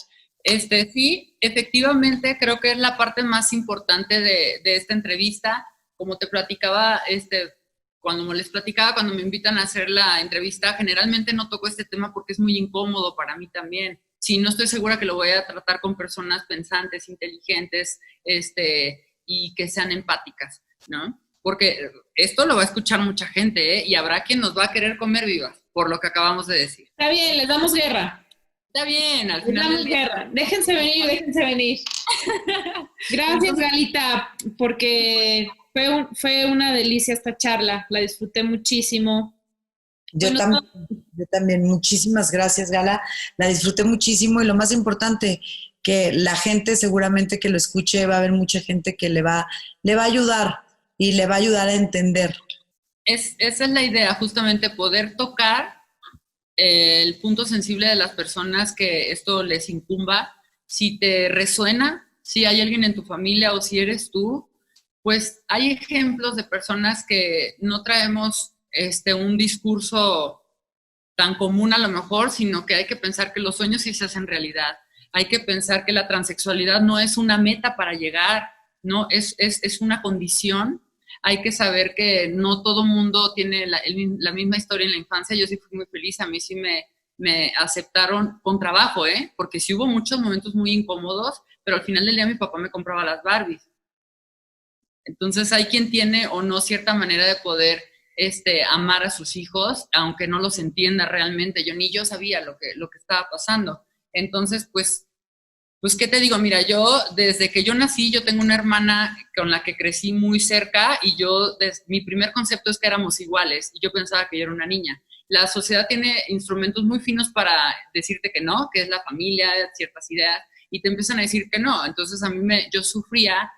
Sí, efectivamente, creo que es la parte más importante de esta entrevista. Como te platicaba, cuando me invitan a hacer la entrevista, generalmente no toco este tema porque es muy incómodo para mí también. Sí, no estoy segura que lo voy a tratar con personas pensantes, inteligentes, y que sean empáticas, ¿no? Porque esto lo va a escuchar mucha gente, ¿eh? Y habrá quien nos va a querer comer vivas, por lo que acabamos de decir. Está bien, les damos guerra. Está bien, al final del día. Déjense venir. Gracias, Galita, porque fue una delicia esta charla, la disfruté muchísimo. Yo también, muchísimas gracias, Gala, la disfruté muchísimo y lo más importante, que la gente seguramente que lo escuche, va a haber mucha gente que le va a ayudar y le va a ayudar a entender. Esa es la idea, justamente poder tocar el punto sensible de las personas que esto les incumba. Si te resuena, si hay alguien en tu familia o si eres tú, pues hay ejemplos de personas que no traemos un discurso tan común a lo mejor, sino que hay que pensar que los sueños sí se hacen realidad. Hay que pensar que la transexualidad no es una meta para llegar, no, es una condición. Hay que saber que no todo mundo tiene la misma historia en la infancia. Yo sí fui muy feliz, a mí sí me aceptaron con trabajo, porque sí hubo muchos momentos muy incómodos, pero al final del día mi papá me compraba las Barbies. Entonces hay quien tiene o no cierta manera de poder amar a sus hijos, aunque no los entienda realmente. Yo sabía lo que estaba pasando. Entonces, pues, ¿qué te digo? Mira, yo desde que yo nací, yo tengo una hermana con la que crecí muy cerca y mi primer concepto es que éramos iguales y yo pensaba que yo era una niña. La sociedad tiene instrumentos muy finos para decirte que no, que es la familia, ciertas ideas, y te empiezan a decir que no. Entonces yo sufría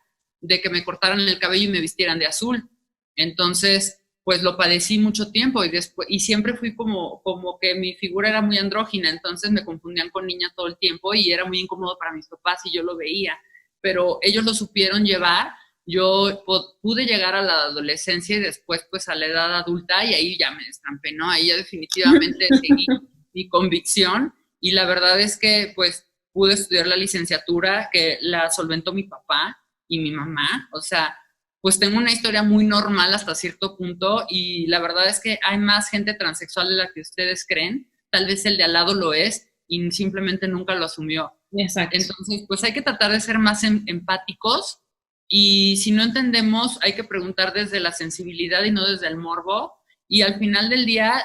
de que me cortaran el cabello y me vistieran de azul. Entonces, pues lo padecí mucho tiempo y siempre fui como que mi figura era muy andrógina, entonces me confundían con niña todo el tiempo y era muy incómodo para mis papás y yo lo veía, pero ellos lo supieron llevar. Yo pude llegar a la adolescencia y después pues a la edad adulta y ahí ya me destrampé, ¿no? Ahí ya definitivamente seguí mi convicción y la verdad es que pues pude estudiar la licenciatura que la solventó mi papá y mi mamá. O sea, pues tengo una historia muy normal hasta cierto punto y la verdad es que hay más gente transexual de la que ustedes creen. Tal vez el de al lado lo es y simplemente nunca lo asumió. Exacto. Entonces, pues hay que tratar de ser más empáticos y si no entendemos, hay que preguntar desde la sensibilidad y no desde el morbo. Y al final del día,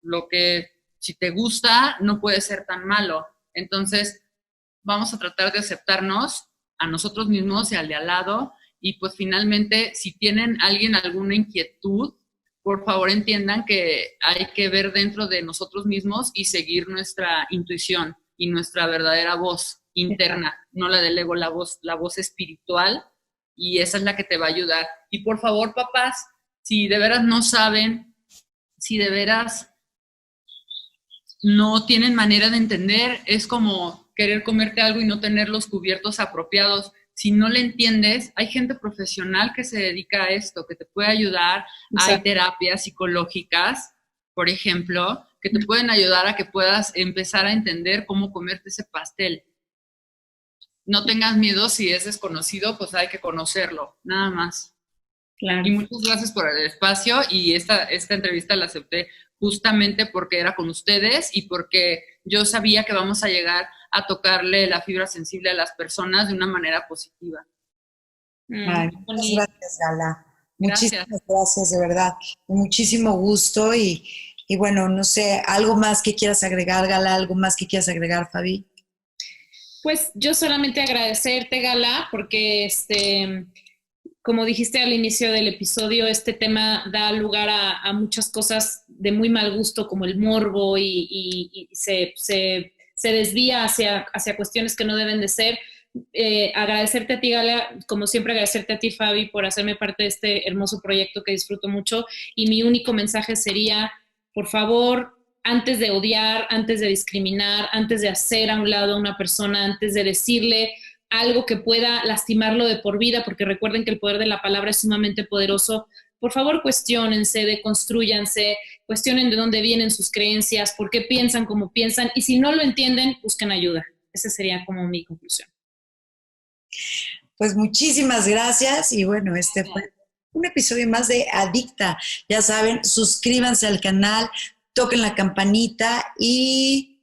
lo que si te gusta no puede ser tan malo. Entonces, vamos a tratar de aceptarnos a nosotros mismos y al de al lado. Y pues finalmente, si tienen alguna inquietud, por favor entiendan que hay que ver dentro de nosotros mismos y seguir nuestra intuición y nuestra verdadera voz interna, no la del ego, la voz espiritual, y esa es la que te va a ayudar. Y por favor, papás, si de veras no saben, si de veras no tienen manera de entender, es como querer comerte algo y no tener los cubiertos apropiados. Si no le entiendes, hay gente profesional que se dedica a esto, que te puede ayudar. Exacto. Hay terapias psicológicas, por ejemplo, que te pueden ayudar a que puedas empezar a entender cómo comerte ese pastel. No tengas miedo, si es desconocido, pues hay que conocerlo, nada más. Claro. Y muchas gracias por el espacio y esta entrevista la acepté justamente porque era con ustedes y porque yo sabía que vamos a llegar a tocarle la fibra sensible a las personas de una manera positiva. Ay, muchas gracias, Gala. Gracias. Muchísimas gracias, de verdad. Muchísimo gusto y bueno, no sé, ¿algo más que quieras agregar, Gala? ¿Algo más que quieras agregar, Fabi? Pues yo solamente agradecerte, Gala, porque como dijiste al inicio del episodio, este tema da lugar a muchas cosas de muy mal gusto, como el morbo y se desvía hacia cuestiones que no deben de ser. Agradecerte a ti, Gala, como siempre agradecerte a ti, Fabi, por hacerme parte de este hermoso proyecto que disfruto mucho. Y mi único mensaje sería, por favor, antes de odiar, antes de discriminar, antes de hacer a un lado a una persona, antes de decirle algo que pueda lastimarlo de por vida, porque recuerden que el poder de la palabra es sumamente poderoso. Por favor, cuestiónense, deconstrúyanse, cuestionen de dónde vienen sus creencias, por qué piensan como piensan, y si no lo entienden, busquen ayuda. Esa sería como mi conclusión. Pues muchísimas gracias y bueno, este fue un episodio más de Adicta. Ya saben, suscríbanse al canal, toquen la campanita y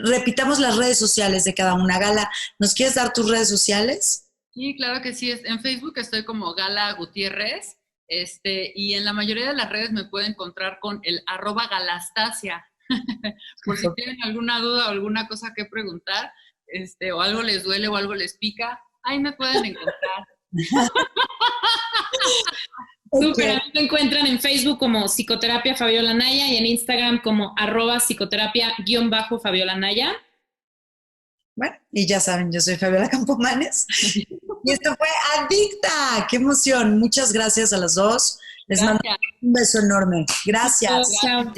repitamos las redes sociales de cada una. Gala, ¿nos quieres dar tus redes sociales? Sí, claro que sí. En Facebook estoy como Gala Gutiérrez, y en la mayoría de las redes me pueden encontrar con el @Galastasia. Por si tienen alguna duda o alguna cosa que preguntar, o algo les duele o algo les pica, ahí me pueden encontrar. Súper, a mí me encuentran en Facebook como Psicoterapia Fabiola Naya y en Instagram como @psicoterapia_Fabiola Naya. Bueno, y ya saben, yo soy Fabiola Campomanes y esto fue Adicta. ¡Qué emoción! Muchas gracias a las dos. Les mando un beso enorme. Gracias. Chao.